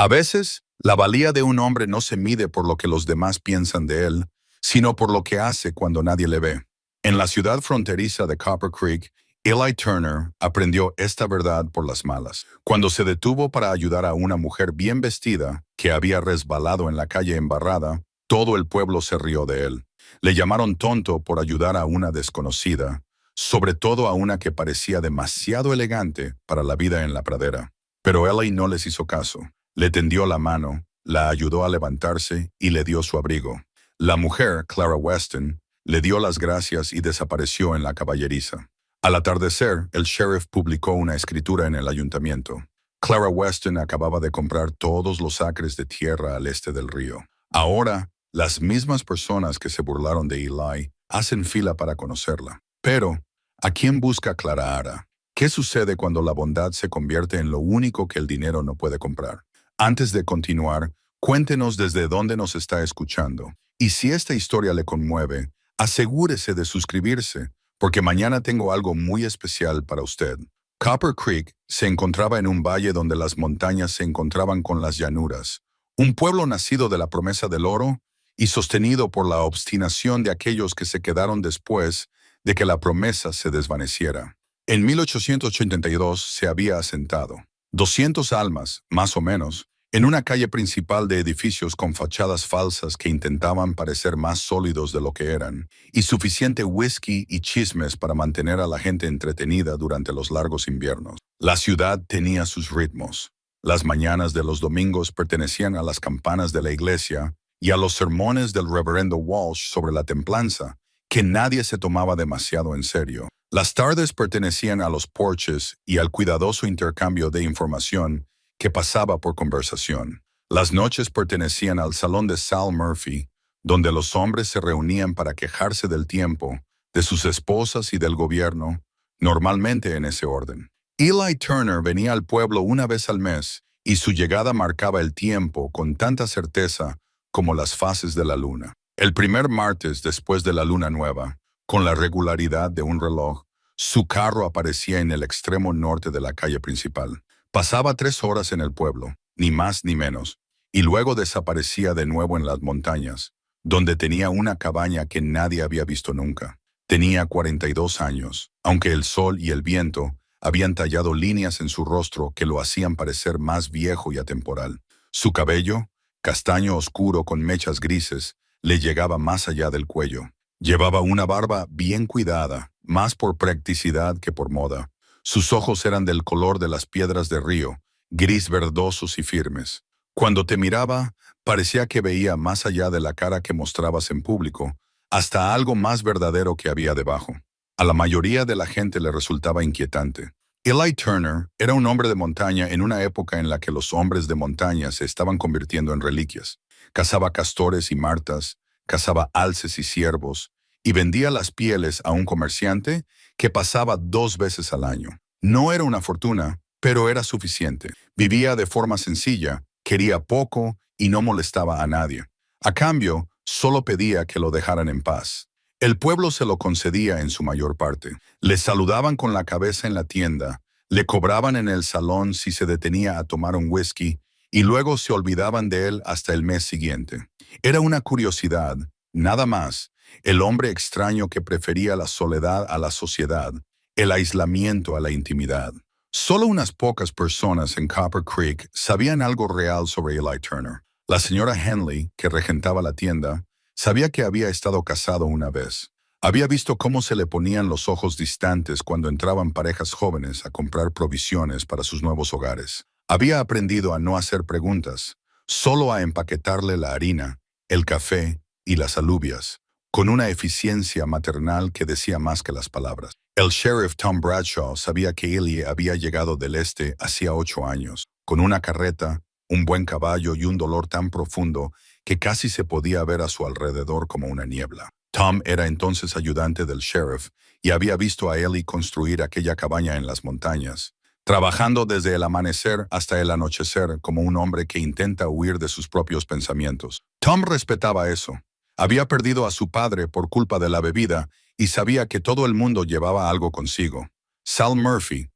A veces, la valía de un hombre no se mide por lo que los demás piensan de él, sino por lo que hace cuando nadie le ve. En la ciudad fronteriza de Copper Creek, Eli Turner aprendió esta verdad por las malas. Cuando se detuvo para ayudar a una mujer bien vestida que había resbalado en la calle embarrada, todo el pueblo se rió de él. Le llamaron tonto por ayudar a una desconocida, sobre todo a una que parecía demasiado elegante para la vida en la pradera. Pero Eli no les hizo caso. Le tendió la mano, la ayudó a levantarse y le dio su abrigo. La mujer, Clara Weston, le dio las gracias y desapareció en la caballeriza. Al atardecer, el sheriff publicó una escritura en el ayuntamiento. Clara Weston acababa de comprar todos los acres de tierra al este del río. Ahora, las mismas personas que se burlaron de Eli hacen fila para conocerla. Pero, ¿a quién busca Clara ahora? ¿Qué sucede cuando la bondad se convierte en lo único que el dinero no puede comprar? Antes de continuar, cuéntenos desde dónde nos está escuchando. Y si esta historia le conmueve, asegúrese de suscribirse, porque mañana tengo algo muy especial para usted. Copper Creek se encontraba en un valle donde las montañas se encontraban con las llanuras. Un pueblo nacido de la promesa del oro y sostenido por la obstinación de aquellos que se quedaron después de que la promesa se desvaneciera. En 1882 se había asentado. 200 almas, más o menos, en una calle principal de edificios con fachadas falsas que intentaban parecer más sólidos de lo que eran, y suficiente whisky y chismes para mantener a la gente entretenida durante los largos inviernos. La ciudad tenía sus ritmos. Las mañanas de los domingos pertenecían a las campanas de la iglesia y a los sermones del reverendo Walsh sobre la templanza, que nadie se tomaba demasiado en serio. Las tardes pertenecían a los porches y al cuidadoso intercambio de información que pasaba por conversación. Las noches pertenecían al salón de Sal Murphy, donde los hombres se reunían para quejarse del tiempo, de sus esposas y del gobierno, normalmente en ese orden. Eli Turner venía al pueblo una vez al mes y su llegada marcaba el tiempo con tanta certeza como las fases de la luna. El primer martes después de la luna nueva, con la regularidad de un reloj, su carro aparecía en el extremo norte de la calle principal. Pasaba 3 horas en el pueblo, ni más ni menos, y luego desaparecía de nuevo en las montañas, donde tenía una cabaña que nadie había visto nunca. Tenía 42 años, aunque el sol y el viento habían tallado líneas en su rostro que lo hacían parecer más viejo y atemporal. Su cabello, castaño oscuro con mechas grises, le llegaba más allá del cuello. Llevaba una barba bien cuidada, más por practicidad que por moda. Sus ojos eran del color de las piedras de río, gris verdosos y firmes. Cuando te miraba, parecía que veía más allá de la cara que mostrabas en público, hasta algo más verdadero que había debajo. A la mayoría de la gente le resultaba inquietante. Eli Turner era un hombre de montaña en una época en la que los hombres de montaña se estaban convirtiendo en reliquias. Cazaba castores y martas, cazaba alces y ciervos, y vendía las pieles a un comerciante que pasaba 2 veces al año. No era una fortuna, pero era suficiente. Vivía de forma sencilla, quería poco y no molestaba a nadie. A cambio, solo pedía que lo dejaran en paz. El pueblo se lo concedía en su mayor parte. Le saludaban con la cabeza en la tienda, le cobraban en el salón si se detenía a tomar un whisky y luego se olvidaban de él hasta el mes siguiente. Era una curiosidad, nada más, el hombre extraño que prefería la soledad a la sociedad, el aislamiento a la intimidad. Solo unas pocas personas en Copper Creek sabían algo real sobre Eli Turner. La señora Henley, que regentaba la tienda, sabía que había estado casado una vez. Había visto cómo se le ponían los ojos distantes cuando entraban parejas jóvenes a comprar provisiones para sus nuevos hogares. Había aprendido a no hacer preguntas, solo a empaquetarle la harina, el café y las alubias, con una eficiencia maternal que decía más que las palabras. El sheriff Tom Bradshaw sabía que Eli había llegado del este hacía 8 años, con una carreta, un buen caballo y un dolor tan profundo que casi se podía ver a su alrededor como una niebla. Tom era entonces ayudante del sheriff y había visto a Eli construir aquella cabaña en las montañas, trabajando desde el amanecer hasta el anochecer como un hombre que intenta huir de sus propios pensamientos. Tom respetaba eso. Había perdido a su padre por culpa de la bebida y sabía que todo el mundo llevaba algo consigo. Sal Murphy,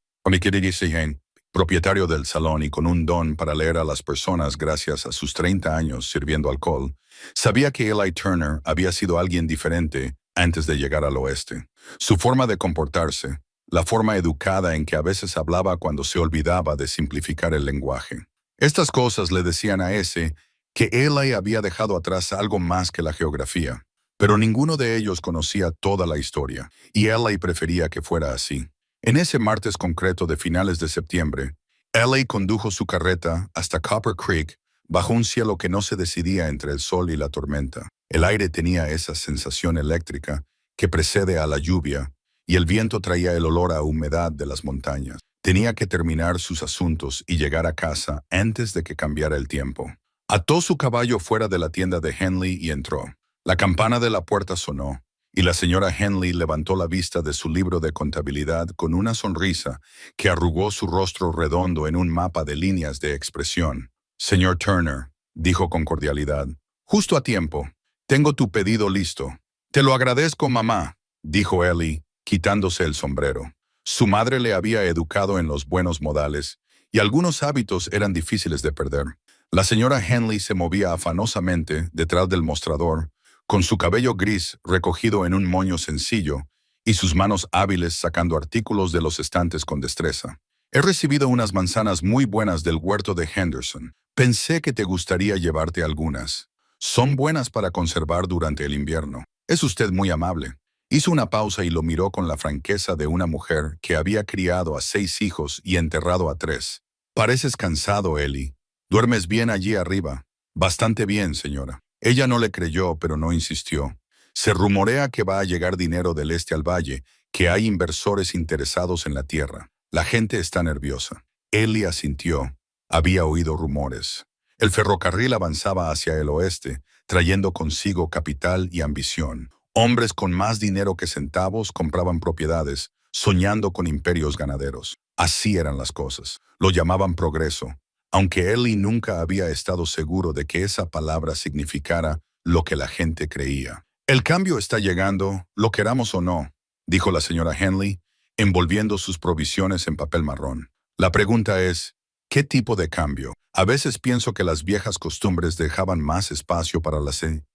propietario del salón y con un don para leer a las personas gracias a sus 30 años sirviendo alcohol, sabía que Eli Turner había sido alguien diferente antes de llegar al oeste. Su forma de comportarse, la forma educada en que a veces hablaba cuando se olvidaba de simplificar el lenguaje. Estas cosas le decían a ese que Eli había dejado atrás algo más que la geografía, pero ninguno de ellos conocía toda la historia, y Eli prefería que fuera así. En ese martes concreto de finales de septiembre, Eli condujo su carreta hasta Copper Creek bajo un cielo que no se decidía entre el sol y la tormenta. El aire tenía esa sensación eléctrica que precede a la lluvia, y el viento traía el olor a humedad de las montañas. Tenía que terminar sus asuntos y llegar a casa antes de que cambiara el tiempo. Ató su caballo fuera de la tienda de Henley y entró. La campana de la puerta sonó, y la señora Henley levantó la vista de su libro de contabilidad con una sonrisa que arrugó su rostro redondo en un mapa de líneas de expresión. «Señor Turner», dijo con cordialidad, «justo a tiempo. Tengo tu pedido listo». «Te lo agradezco, mamá», dijo Ellie, quitándose el sombrero. Su madre le había educado en los buenos modales, y algunos hábitos eran difíciles de perder. La señora Henley se movía afanosamente detrás del mostrador, con su cabello gris recogido en un moño sencillo y sus manos hábiles sacando artículos de los estantes con destreza. «He recibido unas manzanas muy buenas del huerto de Henderson. Pensé que te gustaría llevarte algunas. Son buenas para conservar durante el invierno. Es usted muy amable». Hizo una pausa y lo miró con la franqueza de una mujer que había criado a 6 hijos y enterrado a 3. «Pareces cansado, Ellie. ¿Duermes bien allí arriba?» «Bastante bien, señora». Ella no le creyó, pero no insistió. «Se rumorea que va a llegar dinero del este al valle, que hay inversores interesados en la tierra. La gente está nerviosa». Ellie asintió. Había oído rumores. El ferrocarril avanzaba hacia el oeste, trayendo consigo capital y ambición. Hombres con más dinero que centavos compraban propiedades, soñando con imperios ganaderos. Así eran las cosas. Lo llamaban progreso, aunque Ellie nunca había estado seguro de que esa palabra significara lo que la gente creía. «El cambio está llegando, lo queramos o no», dijo la señora Henley, envolviendo sus provisiones en papel marrón. «La pregunta es, ¿qué tipo de cambio? A veces pienso que las viejas costumbres dejaban más espacio para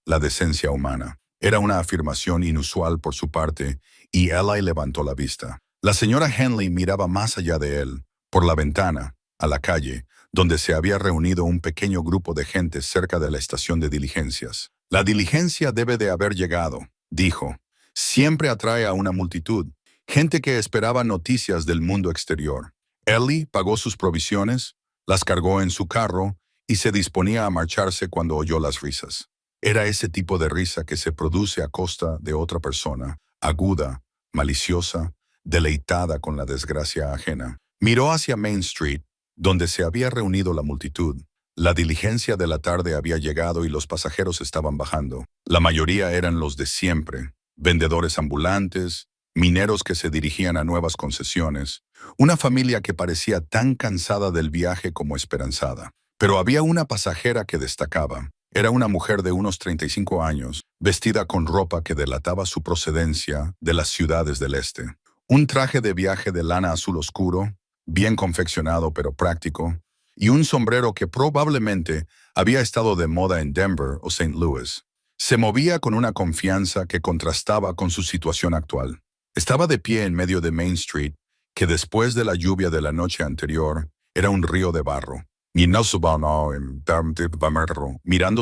la decencia humana». Era una afirmación inusual por su parte, y Eli levantó la vista. La señora Henley miraba más allá de él, por la ventana, a la calle, donde se había reunido un pequeño grupo de gente cerca de la estación de diligencias. «La diligencia debe de haber llegado», dijo. «Siempre atrae a una multitud, gente que esperaba noticias del mundo exterior». Ellie pagó sus provisiones, las cargó en su carro y se disponía a marcharse cuando oyó las risas. Era ese tipo de risa que se produce a costa de otra persona, aguda, maliciosa, deleitada con la desgracia ajena. Miró hacia Main Street, donde se había reunido la multitud. La diligencia de la tarde había llegado y los pasajeros estaban bajando. La mayoría eran los de siempre, vendedores ambulantes, mineros que se dirigían a nuevas concesiones, una familia que parecía tan cansada del viaje como esperanzada. Pero había una pasajera que destacaba. Era una mujer de unos 35 años, vestida con ropa que delataba su procedencia de las ciudades del este. Un traje de viaje de lana azul oscuro, bien confeccionado pero práctico, y un sombrero que probablemente había estado de moda en Denver o St. Louis. Se movía con una confianza que contrastaba con su situación actual. Estaba de pie en medio de Main Street, que después de la lluvia de la noche anterior era un río de barro. Mirando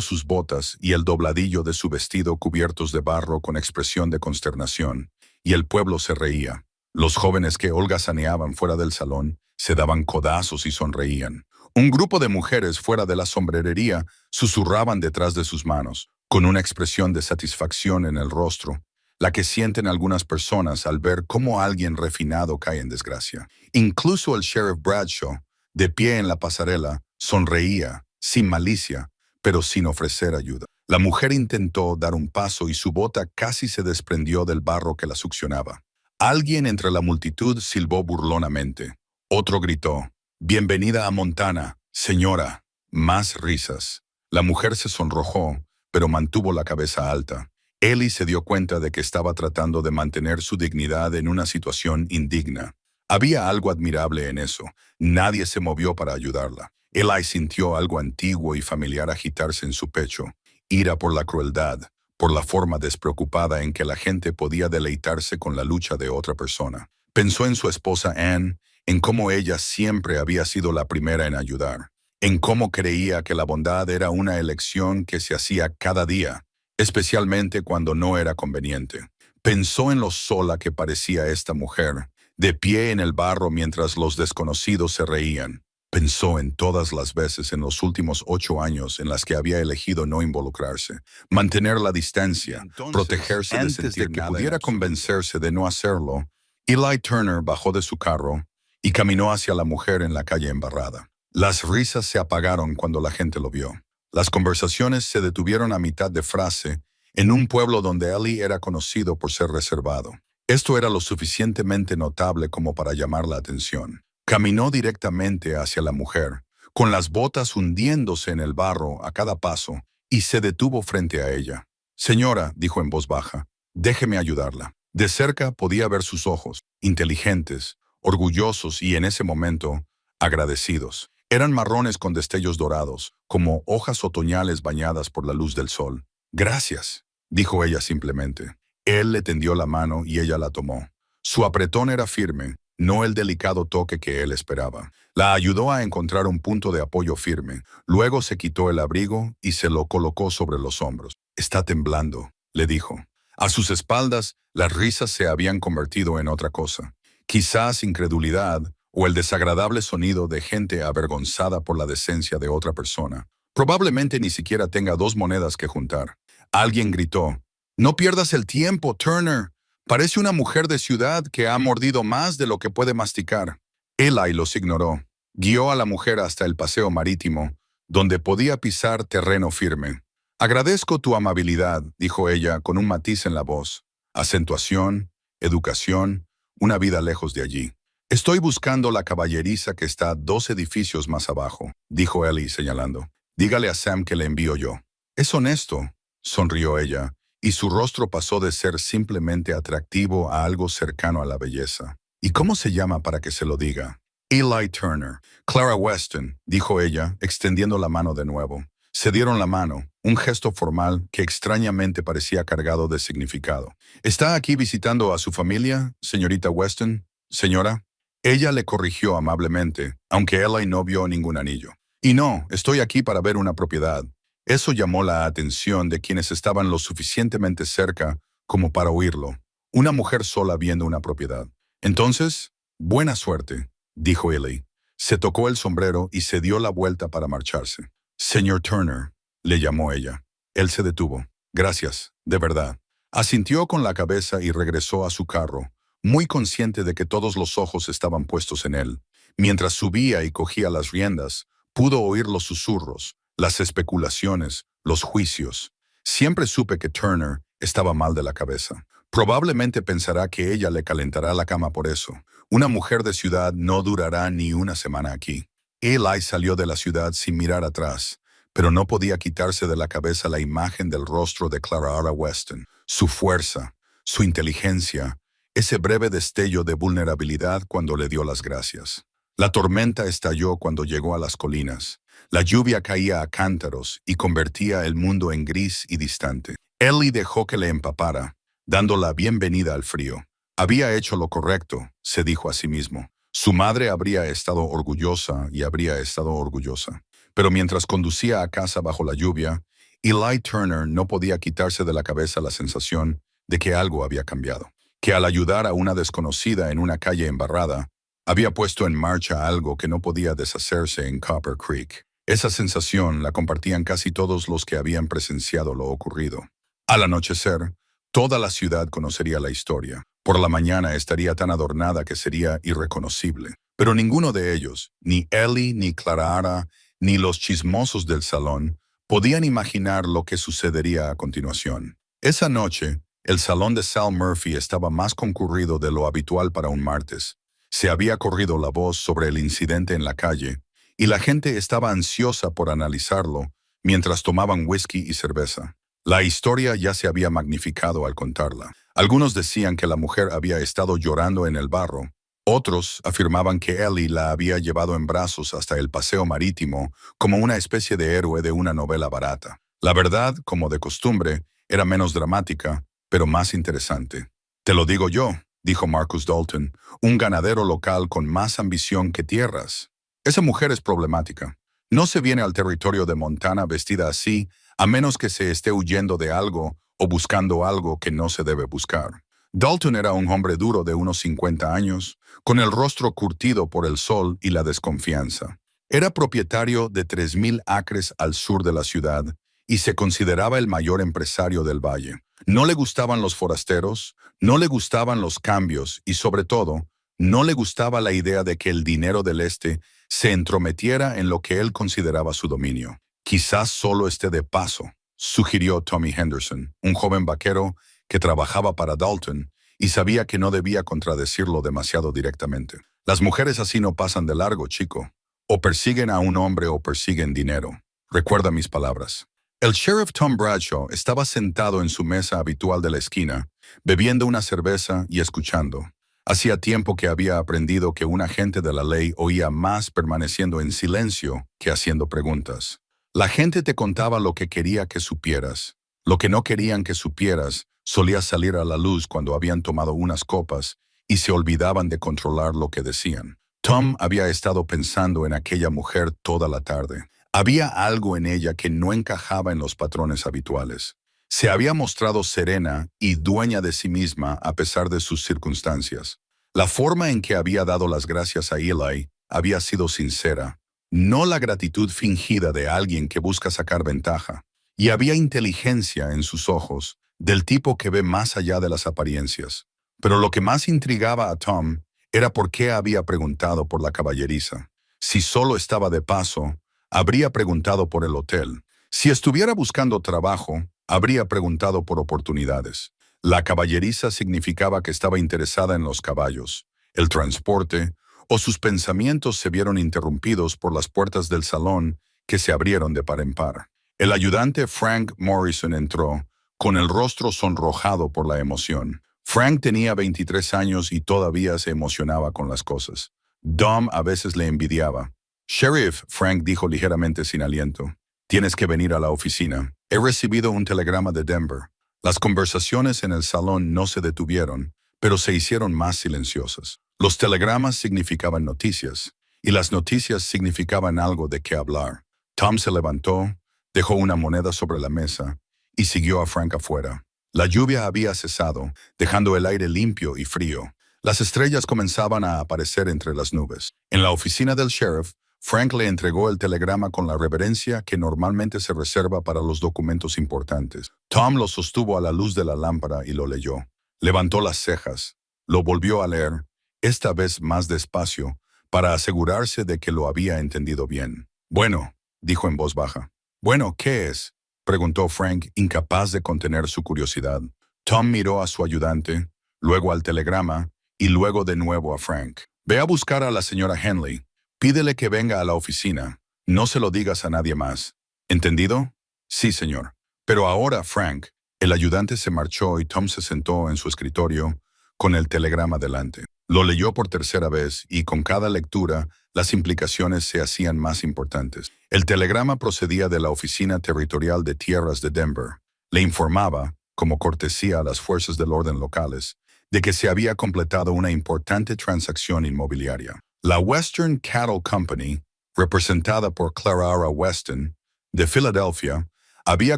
sus botas y el dobladillo de su vestido cubiertos de barro con expresión de consternación, y el pueblo se reía. Los jóvenes que holgazaneaban fuera del salón se daban codazos y sonreían. Un grupo de mujeres fuera de la sombrerería susurraban detrás de sus manos, con una expresión de satisfacción en el rostro, la que sienten algunas personas al ver cómo alguien refinado cae en desgracia. Incluso el sheriff Bradshaw, de pie en la pasarela, sonreía, sin malicia, pero sin ofrecer ayuda. La mujer intentó dar un paso y su bota casi se desprendió del barro que la succionaba. Alguien entre la multitud silbó burlonamente. Otro gritó, «Bienvenida a Montana, señora». Más risas. La mujer se sonrojó, pero mantuvo la cabeza alta. Ellie se dio cuenta de que estaba tratando de mantener su dignidad en una situación indigna. Había algo admirable en eso. Nadie se movió para ayudarla. Eli sintió algo antiguo y familiar agitarse en su pecho. Ira por la crueldad, por la forma despreocupada en que la gente podía deleitarse con la lucha de otra persona. Pensó en su esposa Anne, en cómo ella siempre había sido la primera en ayudar, en cómo creía que la bondad era una elección que se hacía cada día, especialmente cuando no era conveniente. Pensó en lo sola que parecía esta mujer, de pie en el barro mientras los desconocidos se reían. Pensó en todas las veces en los últimos 8 años en las que había elegido no involucrarse, mantener la distancia, protegerse de sentir que pudiera convencerse de no hacerlo. Eli Turner bajó de su carro y caminó hacia la mujer en la calle embarrada. Las risas se apagaron cuando la gente lo vio. Las conversaciones se detuvieron a mitad de frase en un pueblo donde Eli era conocido por ser reservado. Esto era lo suficientemente notable como para llamar la atención. Caminó directamente hacia la mujer, con las botas hundiéndose en el barro a cada paso, y se detuvo frente a ella. «Señora», dijo en voz baja, «déjeme ayudarla». De cerca podía ver sus ojos, inteligentes, orgullosos y en ese momento, agradecidos. Eran marrones con destellos dorados, como hojas otoñales bañadas por la luz del sol. «Gracias», dijo ella simplemente. Él le tendió la mano y ella la tomó. Su apretón era firme, no el delicado toque que él esperaba. La ayudó a encontrar un punto de apoyo firme. Luego se quitó el abrigo y se lo colocó sobre los hombros. «Está temblando», le dijo. A sus espaldas, las risas se habían convertido en otra cosa. Quizás incredulidad o el desagradable sonido de gente avergonzada por la decencia de otra persona. Probablemente ni siquiera tenga 2 monedas que juntar. Alguien gritó, «No pierdas el tiempo, Turner. Parece una mujer de ciudad que ha mordido más de lo que puede masticar». Eli los ignoró. Guió a la mujer hasta el paseo marítimo, donde podía pisar terreno firme. «Agradezco tu amabilidad», dijo ella con un matiz en la voz. Acentuación, educación, una vida lejos de allí. «Estoy buscando la caballeriza que está 2 edificios más abajo», dijo Eli señalando. «Dígale a Sam que le envío yo». «Es honesto», sonrió ella, y su rostro pasó de ser simplemente atractivo a algo cercano a la belleza. «¿Y cómo se llama para que se lo diga?» «Eli Turner». «Clara Weston», dijo ella, extendiendo la mano de nuevo. Se dieron la mano, un gesto formal que extrañamente parecía cargado de significado. «¿Está aquí visitando a su familia, señorita Weston? Señora». Ella le corrigió amablemente, aunque Eli no vio ningún anillo. «Y no, estoy aquí para ver una propiedad». Eso llamó la atención de quienes estaban lo suficientemente cerca como para oírlo. Una mujer sola viendo una propiedad. «Entonces, buena suerte», dijo Eli. Se tocó el sombrero y se dio la vuelta para marcharse. «Señor Turner», le llamó ella. Él se detuvo. «Gracias, de verdad». Asintió con la cabeza y regresó a su carro, muy consciente de que todos los ojos estaban puestos en él. Mientras subía y cogía las riendas, pudo oír los susurros, las especulaciones, los juicios. Siempre supe que Turner estaba mal de la cabeza. Probablemente pensará que ella le calentará la cama por eso. Una mujer de ciudad no durará ni una semana aquí. Eli salió de la ciudad sin mirar atrás, pero no podía quitarse de la cabeza la imagen del rostro de Clara Weston, su fuerza, su inteligencia, ese breve destello de vulnerabilidad cuando le dio las gracias. La tormenta estalló cuando llegó a las colinas. La lluvia caía a cántaros y convertía el mundo en gris y distante. Eli dejó que le empapara, dando la bienvenida al frío. Había hecho lo correcto, se dijo a sí mismo. Su madre habría estado orgullosa y habría estado orgullosa. Pero mientras conducía a casa bajo la lluvia, Eli Turner no podía quitarse de la cabeza la sensación de que algo había cambiado. Que al ayudar a una desconocida en una calle embarrada, había puesto en marcha algo que no podía deshacerse en Copper Creek. Esa sensación la compartían casi todos los que habían presenciado lo ocurrido. Al anochecer, toda la ciudad conocería la historia. Por la mañana estaría tan adornada que sería irreconocible. Pero ninguno de ellos, ni Eli, ni Clara, ni los chismosos del salón, podían imaginar lo que sucedería a continuación. Esa noche, el salón de Sal Murphy estaba más concurrido de lo habitual para un martes. Se había corrido la voz sobre el incidente en la calle, y la gente estaba ansiosa por analizarlo mientras tomaban whisky y cerveza. La historia ya se había magnificado al contarla. Algunos decían que la mujer había estado llorando en el barro, Otros afirmaban que Ellie la había llevado en brazos hasta el paseo marítimo como una especie de héroe de una novela barata. La verdad, como de costumbre, era menos dramática, pero más interesante. «Te lo digo yo», dijo Marcus Dalton, «un ganadero local con más ambición que tierras. Esa mujer es problemática. No se viene al territorio de Montana vestida así, a menos que se esté huyendo de algo o buscando algo que no se debe buscar». Dalton era un hombre duro de unos 50 años, con el rostro curtido por el sol y la desconfianza. Era propietario de 3,000 acres al sur de la ciudad y se consideraba el mayor empresario del valle. No le gustaban los forasteros, no le gustaban los cambios y, sobre todo, no le gustaba la idea de que el dinero del este se entrometiera en lo que él consideraba su dominio. «Quizás solo esté de paso», sugirió Tommy Henderson, un joven vaquero que trabajaba para Dalton y sabía que no debía contradecirlo demasiado directamente. «Las mujeres así no pasan de largo, chico. O persiguen a un hombre o persiguen dinero. Recuerda mis palabras». El sheriff Tom Bradshaw estaba sentado en su mesa habitual de la esquina, bebiendo una cerveza y escuchando. Hacía tiempo que había aprendido que un agente de la ley oía más permaneciendo en silencio que haciendo preguntas. La gente te contaba lo que quería que supieras. Lo que no querían que supieras solía salir a la luz cuando habían tomado unas copas y se olvidaban de controlar lo que decían. Tom había estado pensando en aquella mujer toda la tarde. Había algo en ella que no encajaba en los patrones habituales. Se había mostrado serena y dueña de sí misma a pesar de sus circunstancias. La forma en que había dado las gracias a Eli había sido sincera, no la gratitud fingida de alguien que busca sacar ventaja. Y había inteligencia en sus ojos, del tipo que ve más allá de las apariencias. Pero lo que más intrigaba a Tom era por qué había preguntado por la caballeriza. Si solo estaba de paso, habría preguntado por el hotel. Si estuviera buscando trabajo, habría preguntado por oportunidades. La caballeriza significaba que estaba interesada en los caballos, el transporte, o sus pensamientos se vieron interrumpidos por las puertas del salón que se abrieron de par en par. El ayudante Frank Morrison entró, con el rostro sonrojado por la emoción. Frank tenía 23 años y todavía se emocionaba con las cosas. Dom a veces le envidiaba. «Sheriff», Frank dijo ligeramente sin aliento, «tienes que venir a la oficina. He recibido un telegrama de Denver». Las conversaciones en el salón no se detuvieron, pero se hicieron más silenciosas. Los telegramas significaban noticias, y las noticias significaban algo de qué hablar. Tom se levantó, dejó una moneda sobre la mesa y siguió a Frank afuera. La lluvia había cesado, dejando el aire limpio y frío. Las estrellas comenzaban a aparecer entre las nubes. En la oficina del sheriff, Frank le entregó el telegrama con la reverencia que normalmente se reserva para los documentos importantes. Tom lo sostuvo a la luz de la lámpara y lo leyó. Levantó las cejas, lo volvió a leer, esta vez más despacio, para asegurarse de que lo había entendido bien. «Bueno», dijo en voz baja. «Bueno, ¿qué es?», preguntó Frank, incapaz de contener su curiosidad. Tom miró a su ayudante, luego al telegrama y luego de nuevo a Frank. «Ve a buscar a la señora Henley. Pídele que venga a la oficina. No se lo digas a nadie más. ¿Entendido?» «Sí, señor». «Pero ahora, Frank». El ayudante se marchó y Tom se sentó en su escritorio con el telegrama delante. Lo leyó por tercera vez y con cada lectura las implicaciones se hacían más importantes. El telegrama procedía de la Oficina Territorial de Tierras de Denver. Le informaba, como cortesía a las fuerzas del orden locales, de que se había completado una importante transacción inmobiliaria. La Western Cattle Company, representada por Clara R. Weston, de Filadelfia, había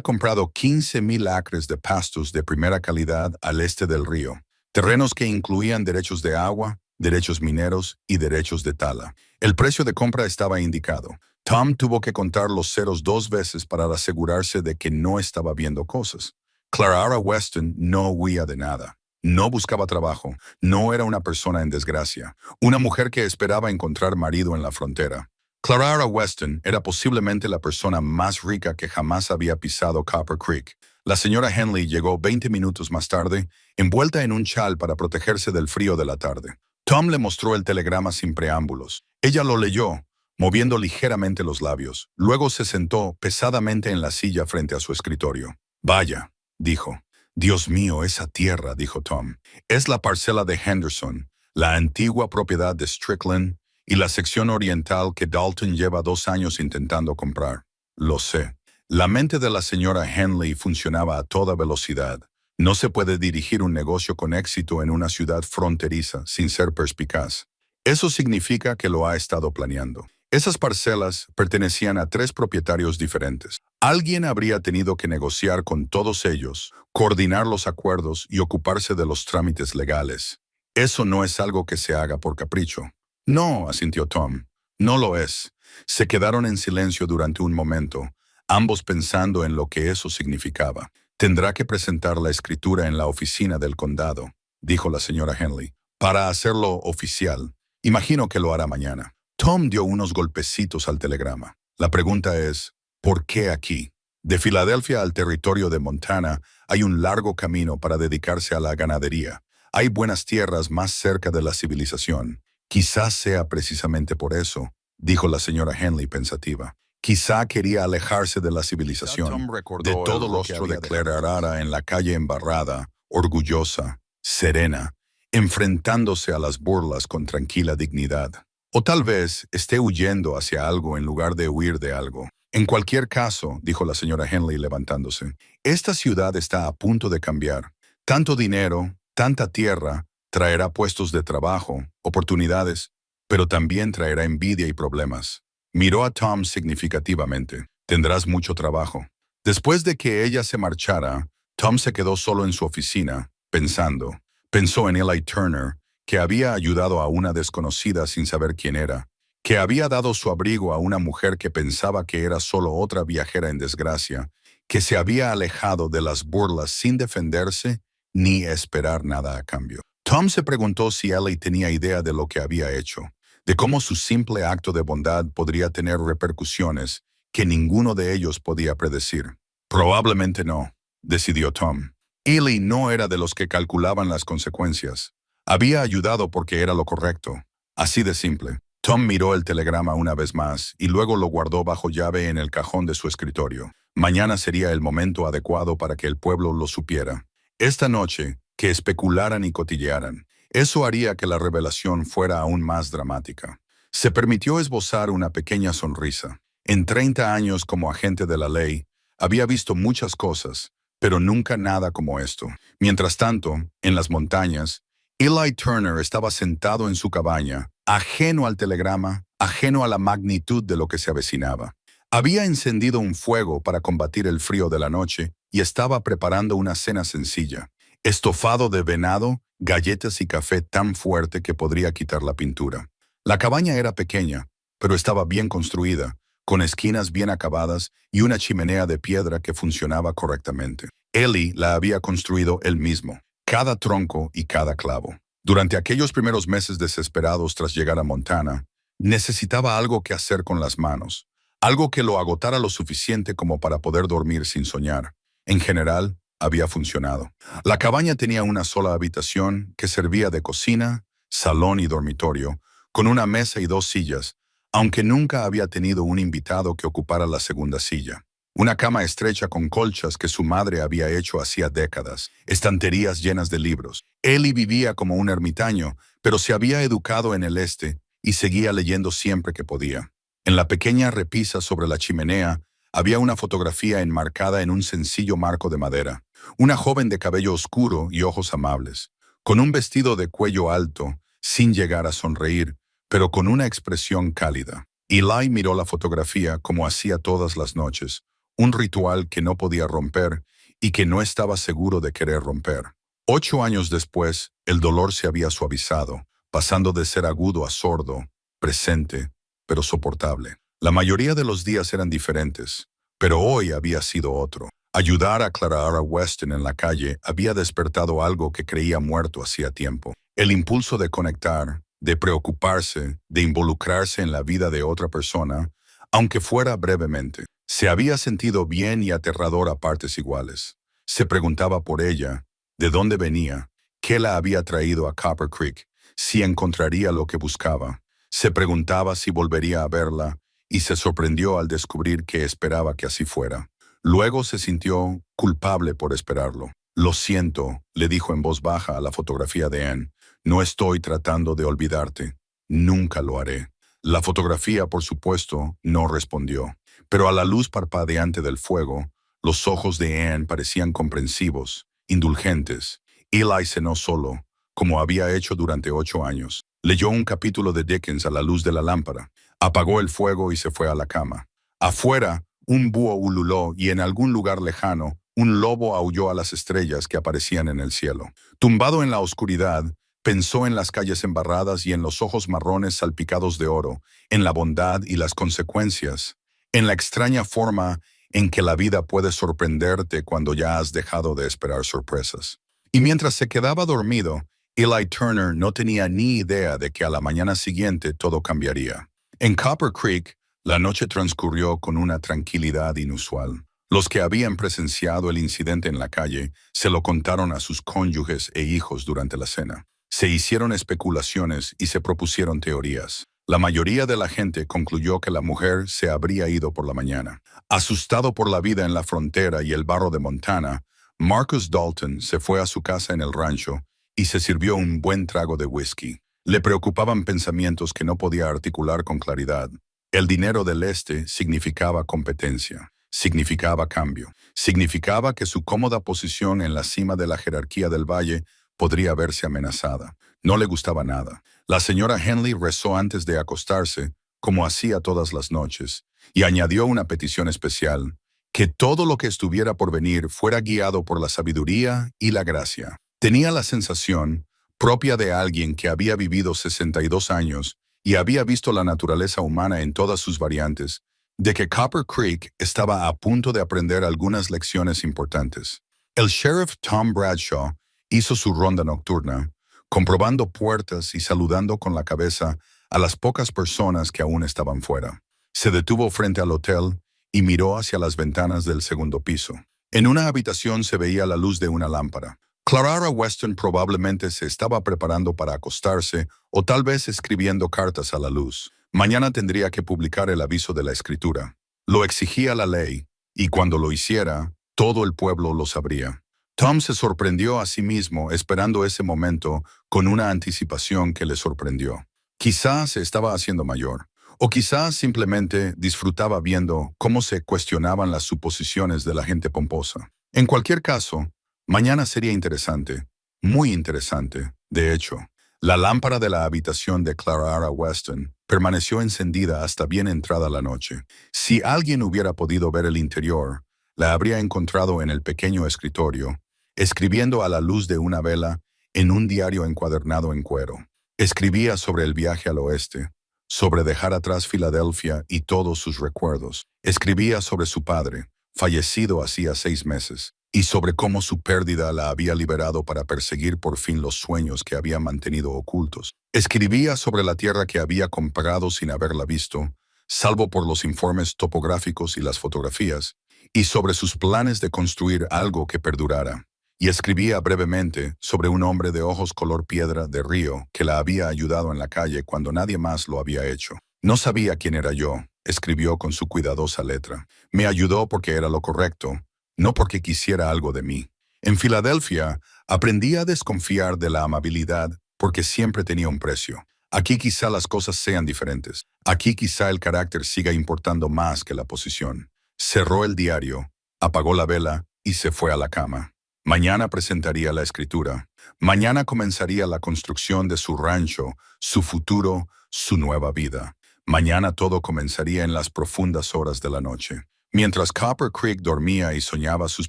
comprado 15,000 acres de pastos de primera calidad al este del río, terrenos que incluían derechos de agua, derechos mineros y derechos de tala. El precio de compra estaba indicado. Tom tuvo que contar los ceros 2 veces para asegurarse de que no estaba viendo cosas. Clara R. Weston no huía de nada. No buscaba trabajo. No era una persona en desgracia. Una mujer que esperaba encontrar marido en la frontera. Clara Weston era posiblemente la persona más rica que jamás había pisado Copper Creek. La señora Henley llegó 20 minutos más tarde, envuelta en un chal para protegerse del frío de la tarde. Tom le mostró el telegrama sin preámbulos. Ella lo leyó, moviendo ligeramente los labios. Luego se sentó pesadamente en la silla frente a su escritorio. «Vaya», dijo. «Dios mío, esa tierra», dijo Tom. «Es la parcela de Henderson, la antigua propiedad de Strickland y la sección oriental que Dalton lleva 2 años intentando comprar. Lo sé. La mente de la señora Henley funcionaba a toda velocidad. No se puede dirigir un negocio con éxito en una ciudad fronteriza sin ser perspicaz. Eso significa que lo ha estado planeando. Esas parcelas pertenecían a 3 propietarios diferentes. Alguien habría tenido que negociar con todos ellos, coordinar los acuerdos y ocuparse de los trámites legales. Eso no es algo que se haga por capricho. No, asintió Tom. No lo es. Se quedaron en silencio durante un momento, ambos pensando en lo que eso significaba. Tendrá que presentar la escritura en la oficina del condado, dijo la señora Henley, para hacerlo oficial. Imagino que lo hará mañana. Tom dio unos golpecitos al telegrama. La pregunta es, ¿por qué aquí? De Filadelfia al territorio de Montana hay un largo camino para dedicarse a la ganadería. Hay buenas tierras más cerca de la civilización. Quizás sea precisamente por eso, dijo la señora Henley pensativa. Quizá quería alejarse de la civilización, de todo el rostro de Claire Arara en la calle embarrada, orgullosa, serena, enfrentándose a las burlas con tranquila dignidad. O tal vez esté huyendo hacia algo en lugar de huir de algo. En cualquier caso, dijo la señora Henley levantándose, esta ciudad está a punto de cambiar. Tanto dinero, tanta tierra, traerá puestos de trabajo, oportunidades, pero también traerá envidia y problemas. Miró a Tom significativamente. Tendrás mucho trabajo. Después de que ella se marchara, Tom se quedó solo en su oficina, pensando. Pensó en Eli Turner, que había ayudado a una desconocida sin saber quién era, que había dado su abrigo a una mujer que pensaba que era solo otra viajera en desgracia, que se había alejado de las burlas sin defenderse ni esperar nada a cambio. Tom se preguntó si Eli tenía idea de lo que había hecho, de cómo su simple acto de bondad podría tener repercusiones que ninguno de ellos podía predecir. Probablemente no, decidió Tom. Eli no era de los que calculaban las consecuencias. Había ayudado porque era lo correcto. Así de simple. Tom miró el telegrama una vez más y luego lo guardó bajo llave en el cajón de su escritorio. Mañana sería el momento adecuado para que el pueblo lo supiera. Esta noche, que especularan y cotillearan. Eso haría que la revelación fuera aún más dramática. Se permitió esbozar una pequeña sonrisa. En 30 años como agente de la ley, había visto muchas cosas, pero nunca nada como esto. Mientras tanto, en las montañas, Eli Turner estaba sentado en su cabaña, ajeno al telegrama, ajeno a la magnitud de lo que se avecinaba. Había encendido un fuego para combatir el frío de la noche y estaba preparando una cena sencilla. Estofado de venado, galletas y café tan fuerte que podría quitar la pintura. La cabaña era pequeña, pero estaba bien construida, con esquinas bien acabadas y una chimenea de piedra que funcionaba correctamente. Eli la había construido él mismo, cada tronco y cada clavo. Durante aquellos primeros meses desesperados tras llegar a Montana, necesitaba algo que hacer con las manos, algo que lo agotara lo suficiente como para poder dormir sin soñar. En general, había funcionado. La cabaña tenía una sola habitación que servía de cocina, salón y dormitorio, con una mesa y 2 sillas, aunque nunca había tenido un invitado que ocupara la segunda silla. Una cama estrecha con colchas que su madre había hecho hacía décadas, estanterías llenas de libros. Eli vivía como un ermitaño, pero se había educado en el este y seguía leyendo siempre que podía. En la pequeña repisa sobre la chimenea había una fotografía enmarcada en un sencillo marco de madera. Una joven de cabello oscuro y ojos amables, con un vestido de cuello alto, sin llegar a sonreír, pero con una expresión cálida. Eli miró la fotografía como hacía todas las noches, un ritual que no podía romper y que no estaba seguro de querer romper. 8 años después, el dolor se había suavizado, pasando de ser agudo a sordo, presente, pero soportable. La mayoría de los días eran diferentes, pero hoy había sido otro. Ayudar a Clara Weston en la calle había despertado algo que creía muerto hacía tiempo. El impulso de conectar, de preocuparse, de involucrarse en la vida de otra persona, aunque fuera brevemente. Se había sentido bien y aterrador a partes iguales. Se preguntaba por ella, de dónde venía, qué la había traído a Copper Creek, si encontraría lo que buscaba. Se preguntaba si volvería a verla y se sorprendió al descubrir que esperaba que así fuera. Luego se sintió culpable por esperarlo. Lo siento, le dijo en voz baja a la fotografía de Anne. No estoy tratando de olvidarte. Nunca lo haré. La fotografía, por supuesto, no respondió. Pero a la luz parpadeante del fuego, los ojos de Anne parecían comprensivos, indulgentes. Eli cenó solo, como había hecho durante 8 años. Leyó un capítulo de Dickens a la luz de la lámpara. Apagó el fuego y se fue a la cama. Afuera, un búho ululó y en algún lugar lejano, un lobo aulló a las estrellas que aparecían en el cielo. Tumbado en la oscuridad, pensó en las calles embarradas y en los ojos marrones salpicados de oro, en la bondad y las consecuencias, en la extraña forma en que la vida puede sorprenderte cuando ya has dejado de esperar sorpresas. Y mientras se quedaba dormido, Eli Turner no tenía ni idea de que a la mañana siguiente todo cambiaría. En Copper Creek, la noche transcurrió con una tranquilidad inusual. Los que habían presenciado el incidente en la calle se lo contaron a sus cónyuges e hijos durante la cena. Se hicieron especulaciones y se propusieron teorías. La mayoría de la gente concluyó que la mujer se habría ido por la mañana. Asustado por la vida en la frontera y el barro de Montana, Marcus Dalton se fue a su casa en el rancho y se sirvió un buen trago de whisky. Le preocupaban pensamientos que no podía articular con claridad. El dinero del este significaba competencia, significaba cambio, significaba que su cómoda posición en la cima de la jerarquía del valle podría verse amenazada. No le gustaba nada. La señora Henley rezó antes de acostarse, como hacía todas las noches, y añadió una petición especial, que todo lo que estuviera por venir fuera guiado por la sabiduría y la gracia. Tenía la sensación, propia de alguien que había vivido 62 años y había visto la naturaleza humana en todas sus variantes, de que Copper Creek estaba a punto de aprender algunas lecciones importantes. El sheriff Tom Bradshaw hizo su ronda nocturna, comprobando puertas y saludando con la cabeza a las pocas personas que aún estaban fuera. Se detuvo frente al hotel y miró hacia las ventanas del segundo piso. En una habitación se veía la luz de una lámpara. Clara Weston probablemente se estaba preparando para acostarse o tal vez escribiendo cartas a la luz. Mañana tendría que publicar el aviso de la escritura. Lo exigía la ley, y cuando lo hiciera, todo el pueblo lo sabría. Tom se sorprendió a sí mismo esperando ese momento con una anticipación que le sorprendió. Quizás se estaba haciendo mayor, o quizás simplemente disfrutaba viendo cómo se cuestionaban las suposiciones de la gente pomposa. En cualquier caso, mañana sería interesante, muy interesante. De hecho, la lámpara de la habitación de Clara Weston permaneció encendida hasta bien entrada la noche. Si alguien hubiera podido ver el interior, la habría encontrado en el pequeño escritorio, escribiendo a la luz de una vela en un diario encuadernado en cuero. Escribía sobre el viaje al oeste, sobre dejar atrás Filadelfia y todos sus recuerdos. Escribía sobre su padre, fallecido hacía 6 meses, y sobre cómo su pérdida la había liberado para perseguir por fin los sueños que había mantenido ocultos. Escribía sobre la tierra que había comprado sin haberla visto, salvo por los informes topográficos y las fotografías, y sobre sus planes de construir algo que perdurara. Y escribía brevemente sobre un hombre de ojos color piedra de río que la había ayudado en la calle cuando nadie más lo había hecho. No sabía quién era yo, escribió con su cuidadosa letra. Me ayudó porque era lo correcto, no porque quisiera algo de mí. En Filadelfia, aprendí a desconfiar de la amabilidad porque siempre tenía un precio. Aquí quizá las cosas sean diferentes. Aquí quizá el carácter siga importando más que la posición. Cerró el diario, apagó la vela y se fue a la cama. Mañana presentaría la escritura. Mañana comenzaría la construcción de su rancho, su futuro, su nueva vida. Mañana todo comenzaría en las profundas horas de la noche. Mientras Copper Creek dormía y soñaba sus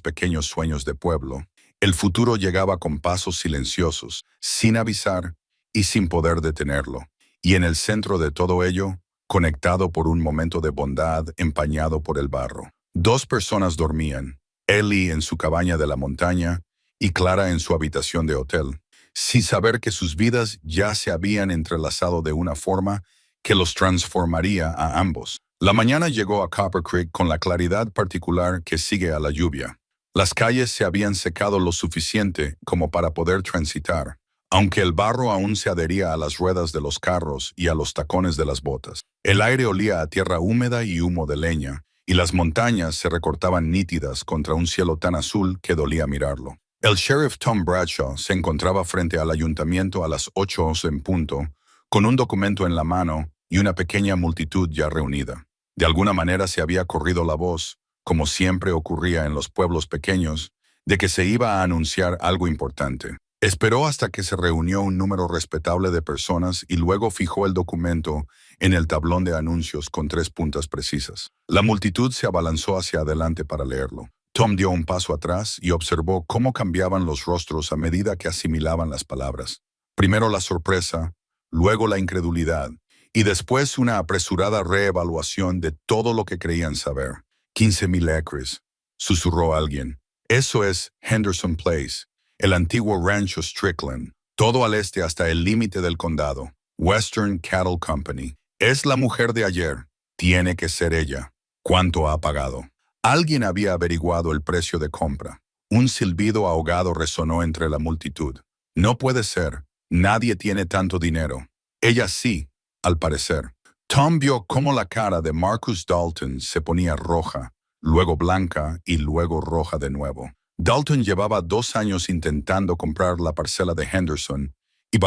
pequeños sueños de pueblo, el futuro llegaba con pasos silenciosos, sin avisar y sin poder detenerlo. Y en el centro de todo ello, conectado por un momento de bondad empañado por el barro. 2 personas dormían, Ellie en su cabaña de la montaña y Clara en su habitación de hotel, sin saber que sus vidas ya se habían entrelazado de una forma que los transformaría a ambos. La mañana llegó a Copper Creek con la claridad particular que sigue a la lluvia. Las calles se habían secado lo suficiente como para poder transitar, aunque el barro aún se adhería a las ruedas de los carros y a los tacones de las botas. El aire olía a tierra húmeda y humo de leña, y las montañas se recortaban nítidas contra un cielo tan azul que dolía mirarlo. El sheriff Tom Bradshaw se encontraba frente al ayuntamiento a las 8:11 en punto, con un documento en la mano y una pequeña multitud ya reunida. De alguna manera se había corrido la voz, como siempre ocurría en los pueblos pequeños, de que se iba a anunciar algo importante. Esperó hasta que se reunió un número respetable de personas y luego fijó el documento en el tablón de anuncios con 3 puntas precisas. La multitud se abalanzó hacia adelante para leerlo. Tom dio un paso atrás y observó cómo cambiaban los rostros a medida que asimilaban las palabras. Primero la sorpresa, luego la incredulidad, y después una apresurada reevaluación de todo lo que creían saber. 15,000 acres, susurró alguien. Eso es Henderson Place, el antiguo rancho Strickland, todo al este hasta el límite del condado. Western Cattle Company. Es la mujer de ayer. Tiene que ser ella. ¿Cuánto ha pagado? Alguien había averiguado el precio de compra. Un silbido ahogado resonó entre la multitud. No puede ser. Nadie tiene tanto dinero. Ella sí, al parecer. Tom vio cómo la cara de Marcus Dalton se ponía roja, luego blanca y luego roja de nuevo. Dalton llevaba 2 años intentando comprar la parcela de Henderson, y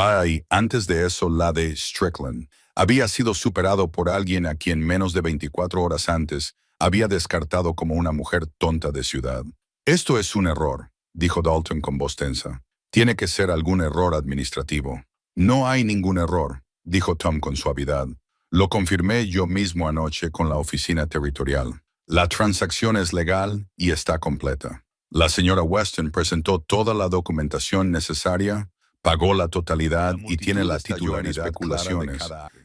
antes de eso la de Strickland. Había sido superado por alguien a quien menos de 24 horas antes había descartado como una mujer tonta de ciudad. Esto es un error, dijo Dalton con voz tensa. Tiene que ser algún error administrativo. No hay ningún error, dijo Tom con suavidad. Lo confirmé yo mismo anoche con la oficina territorial. La transacción es legal y está completa. La señora Weston presentó toda la documentación necesaria, pagó la totalidad y tiene la titularidad. Especulaciones.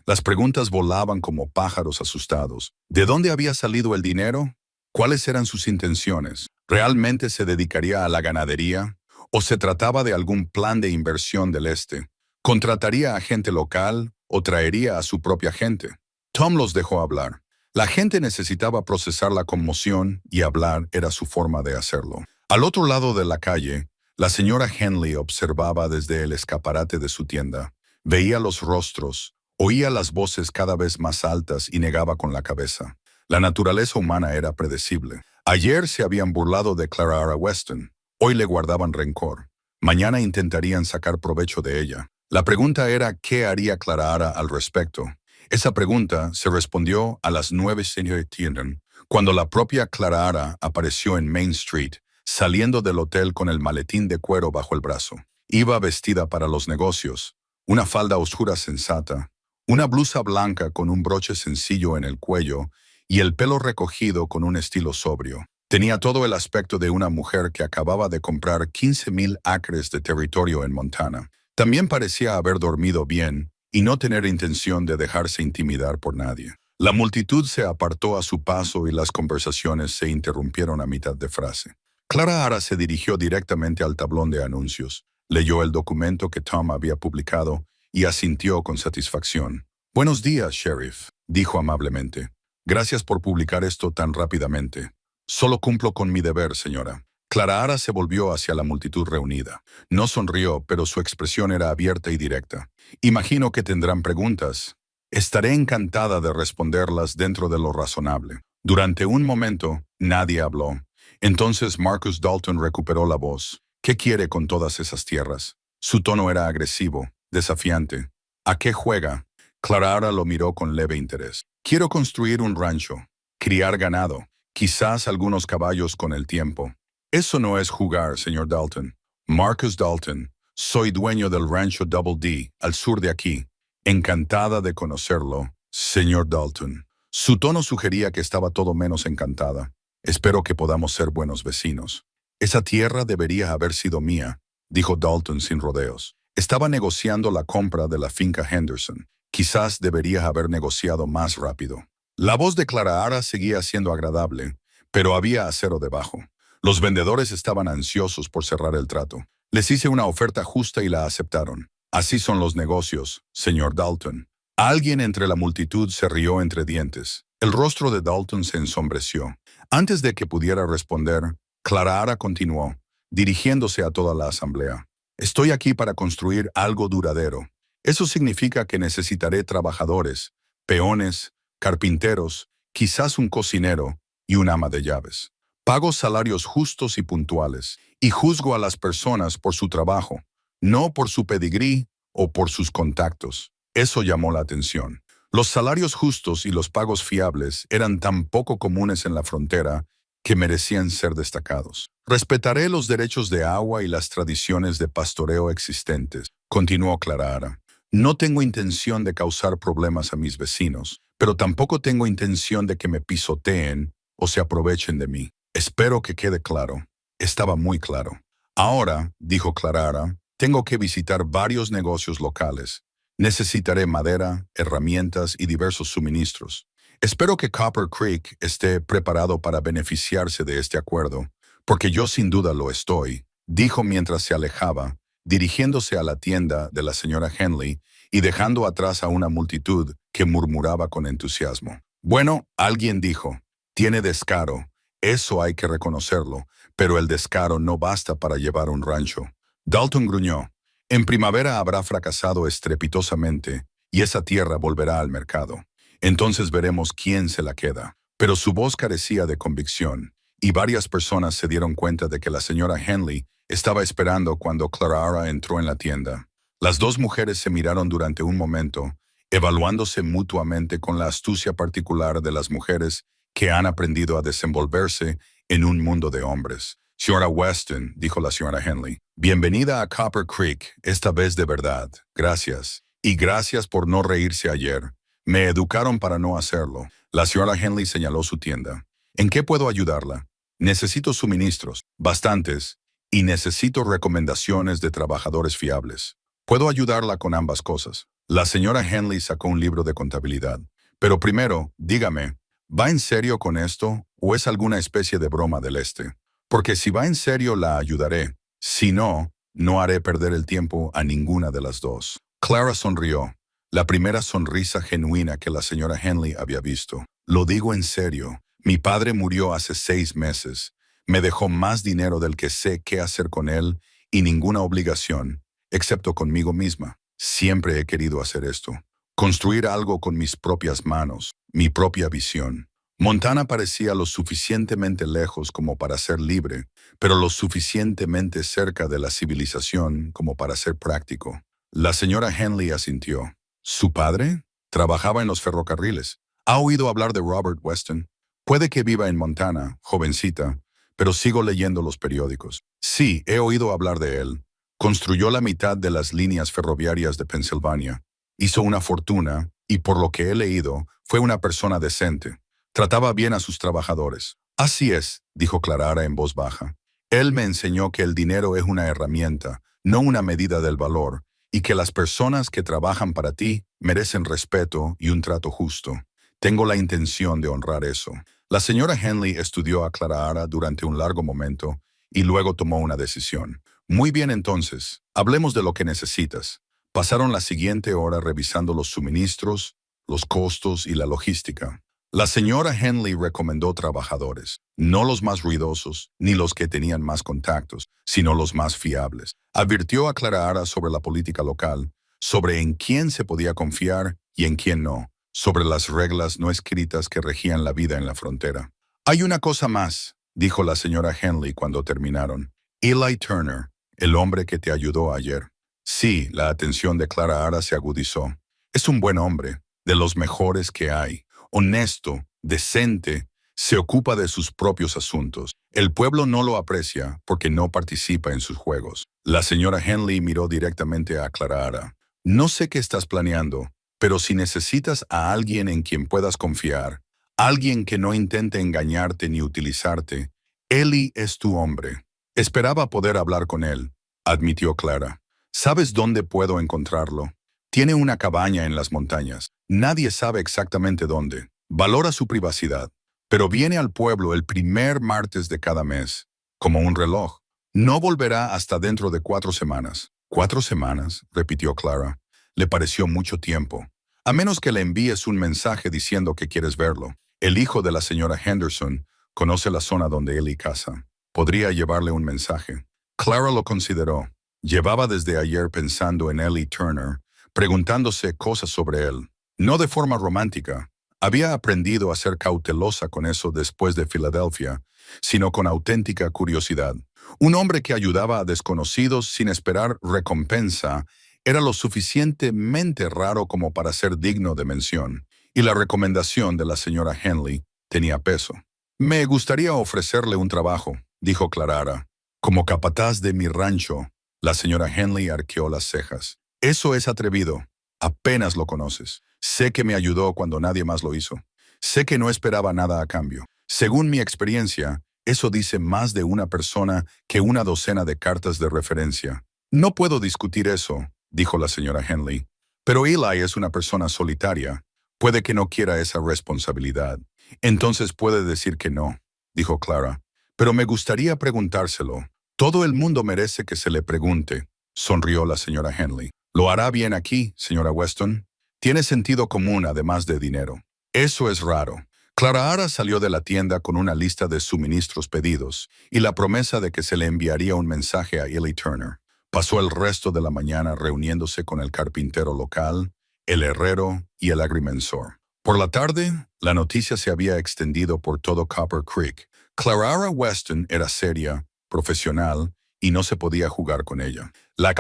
Las preguntas volaban como pájaros asustados. ¿De dónde había salido el dinero? ¿Cuáles eran sus intenciones? ¿Realmente se dedicaría a la ganadería? ¿O se trataba de algún plan de inversión del este? ¿Contrataría a gente local o traería a su propia gente? Tom los dejó hablar. La gente necesitaba procesar la conmoción y hablar era su forma de hacerlo. Al otro lado de la calle, la señora Henley observaba desde el escaparate de su tienda. Veía los rostros, oía las voces cada vez más altas y negaba con la cabeza. La naturaleza humana era predecible. Ayer se habían burlado de Clara Weston. Hoy le guardaban rencor. Mañana intentarían sacar provecho de ella. La pregunta era ¿qué haría Clara al respecto? Esa pregunta se respondió a las 9:00 cuando la propia Clara apareció en Main Street, saliendo del hotel con el maletín de cuero bajo el brazo. Iba vestida para los negocios, una falda oscura sensata, una blusa blanca con un broche sencillo en el cuello y el pelo recogido con un estilo sobrio. Tenía todo el aspecto de una mujer que acababa de comprar 15,000 acres de territorio en Montana. También parecía haber dormido bien y no tener intención de dejarse intimidar por nadie. La multitud se apartó a su paso y las conversaciones se interrumpieron a mitad de frase. Clara se dirigió directamente al tablón de anuncios, leyó el documento que Tom había publicado y asintió con satisfacción. «Buenos días, sheriff», dijo amablemente. «Gracias por publicar esto tan rápidamente. Solo cumplo con mi deber, señora». Clara se volvió hacia la multitud reunida. No sonrió, pero su expresión era abierta y directa. «Imagino que tendrán preguntas. Estaré encantada de responderlas dentro de lo razonable». Durante un momento, nadie habló. Entonces Marcus Dalton recuperó la voz. «¿Qué quiere con todas esas tierras?» Su tono era agresivo, desafiante. «¿A qué juega?» Clara lo miró con leve interés. «Quiero construir un rancho, criar ganado, quizás algunos caballos con el tiempo». «Eso no es jugar, señor Dalton». «Marcus Dalton, soy dueño del rancho Double D, al sur de aquí. Encantada de conocerlo, señor Dalton». Su tono sugería que estaba todo menos encantada. «Espero que podamos ser buenos vecinos». «Esa tierra debería haber sido mía», dijo Dalton sin rodeos. «Estaba negociando la compra de la finca Henderson. Quizás debería haber negociado más rápido». La voz de Clara seguía siendo agradable, pero había acero debajo. Los vendedores estaban ansiosos por cerrar el trato. «Les hice una oferta justa y la aceptaron. Así son los negocios, señor Dalton». Alguien entre la multitud se rió entre dientes. El rostro de Dalton se ensombreció. Antes de que pudiera responder, Clara continuó, dirigiéndose a toda la asamblea. «Estoy aquí para construir algo duradero. Eso significa que necesitaré trabajadores, peones, carpinteros, quizás un cocinero y un ama de llaves. Pago salarios justos y puntuales, y juzgo a las personas por su trabajo, no por su pedigrí o por sus contactos. Eso llamó la atención. Los salarios justos y los pagos fiables eran tan poco comunes en la frontera que merecían ser destacados. Respetaré los derechos de agua y las tradiciones de pastoreo existentes, continuó Clara. No tengo intención de causar problemas a mis vecinos, pero tampoco tengo intención de que me pisoteen o se aprovechen de mí. Espero que quede claro. Estaba muy claro. Ahora, dijo Clara, tengo que visitar varios negocios locales. Necesitaré madera, herramientas y diversos suministros. Espero que Copper Creek esté preparado para beneficiarse de este acuerdo, porque yo sin duda lo estoy, dijo mientras se alejaba, dirigiéndose a la tienda de la señora Henley y dejando atrás a una multitud que murmuraba con entusiasmo. Bueno, alguien dijo, tiene descaro, eso hay que reconocerlo, pero el descaro no basta para llevar un rancho. Dalton gruñó, en primavera habrá fracasado estrepitosamente y esa tierra volverá al mercado. Entonces veremos quién se la queda. Pero su voz carecía de convicción, y varias personas se dieron cuenta de que la señora Henley estaba esperando cuando Clara entró en la tienda. Las dos mujeres se miraron durante un momento, evaluándose mutuamente con la astucia particular de las mujeres que han aprendido a desenvolverse en un mundo de hombres. Señora Weston, dijo la señora Henley, bienvenida a Copper Creek, esta vez de verdad. Gracias. Y gracias por no reírse ayer. Me educaron para no hacerlo. La señora Henley señaló su tienda. ¿En qué puedo ayudarla? Necesito suministros, bastantes, y necesito recomendaciones de trabajadores fiables. Puedo ayudarla con ambas cosas. La señora Henley sacó un libro de contabilidad. Pero primero, dígame, ¿va en serio con esto o es alguna especie de broma del este? Porque si va en serio la ayudaré. Si no, no haré perder el tiempo a ninguna de las dos. Clara sonrió. La primera sonrisa genuina que la señora Henley había visto. Lo digo en serio. Mi padre murió hace 6 meses. Me dejó más dinero del que sé qué hacer con él y ninguna obligación, excepto conmigo misma. Siempre he querido hacer esto. Construir algo con mis propias manos, mi propia visión. Montana parecía lo suficientemente lejos como para ser libre, pero lo suficientemente cerca de la civilización como para ser práctico. La señora Henley asintió. ¿Su padre? Trabajaba en los ferrocarriles. ¿Ha oído hablar de Robert Weston? Puede que viva en Montana, jovencita, pero sigo leyendo los periódicos. Sí, he oído hablar de él. Construyó la mitad de las líneas ferroviarias de Pensilvania. Hizo una fortuna y, por lo que he leído, fue una persona decente. Trataba bien a sus trabajadores. Así es, dijo Clara en voz baja. Él me enseñó que el dinero es una herramienta, no una medida del valor, y que las personas que trabajan para ti merecen respeto y un trato justo. Tengo la intención de honrar eso. La señora Henley estudió a Clara durante un largo momento y luego tomó una decisión. Muy bien entonces, hablemos de lo que necesitas. Pasaron la siguiente hora revisando los suministros, los costos y la logística. La señora Henley recomendó trabajadores, no los más ruidosos, ni los que tenían más contactos, sino los más fiables. Advirtió a Clara sobre la política local, sobre en quién se podía confiar y en quién no, sobre las reglas no escritas que regían la vida en la frontera. Hay una cosa más, dijo la señora Henley cuando terminaron. Eli Turner, el hombre que te ayudó ayer. Sí, la atención de Clara se agudizó. Es un buen hombre, de los mejores que hay. Honesto, decente, se ocupa de sus propios asuntos. El pueblo no lo aprecia porque no participa en sus juegos. La señora Henley miró directamente a Clara. No sé qué estás planeando, pero si necesitas a alguien en quien puedas confiar, alguien que no intente engañarte ni utilizarte, Eli es tu hombre. Esperaba poder hablar con él, admitió Clara. ¿Sabes dónde puedo encontrarlo? Tiene una cabaña en las montañas. Nadie sabe exactamente dónde. Valora su privacidad, pero viene al pueblo el primer martes de cada mes, como un reloj. No volverá hasta dentro de 4 semanas. 4 semanas, repitió Clara. Le pareció mucho tiempo. A menos que le envíes un mensaje diciendo que quieres verlo. El hijo de la señora Henderson conoce la zona donde Eli casa. Podría llevarle un mensaje. Clara lo consideró. Llevaba desde ayer pensando en Eli Turner, preguntándose cosas sobre él. No de forma romántica. Había aprendido a ser cautelosa con eso después de Filadelfia, sino con auténtica curiosidad. Un hombre que ayudaba a desconocidos sin esperar recompensa era lo suficientemente raro como para ser digno de mención, y la recomendación de la señora Henley tenía peso. Me gustaría ofrecerle un trabajo, dijo Clara. Como capataz de mi rancho, la señora Henley arqueó las cejas. Eso es atrevido. Apenas lo conoces. Sé que me ayudó cuando nadie más lo hizo. Sé que no esperaba nada a cambio. Según mi experiencia, eso dice más de una persona que una docena de cartas de referencia. No puedo discutir eso, dijo la señora Henley. Pero Eli es una persona solitaria. Puede que no quiera esa responsabilidad. Entonces puede decir que no, dijo Clara. Pero me gustaría preguntárselo. Todo el mundo merece que se le pregunte, sonrió la señora Henley. Lo hará bien aquí, señora Weston. Tiene sentido común además de dinero. Eso es raro. Clara salió de la tienda con una lista de suministros pedidos y la promesa de que se le enviaría un mensaje a Eli Turner. Pasó el resto de la mañana reuniéndose con el carpintero local, el herrero y el agrimensor. Por la tarde, la noticia se había extendido por todo Copper Creek. Clara Weston era seria, profesional, y no se podía jugar con ella. La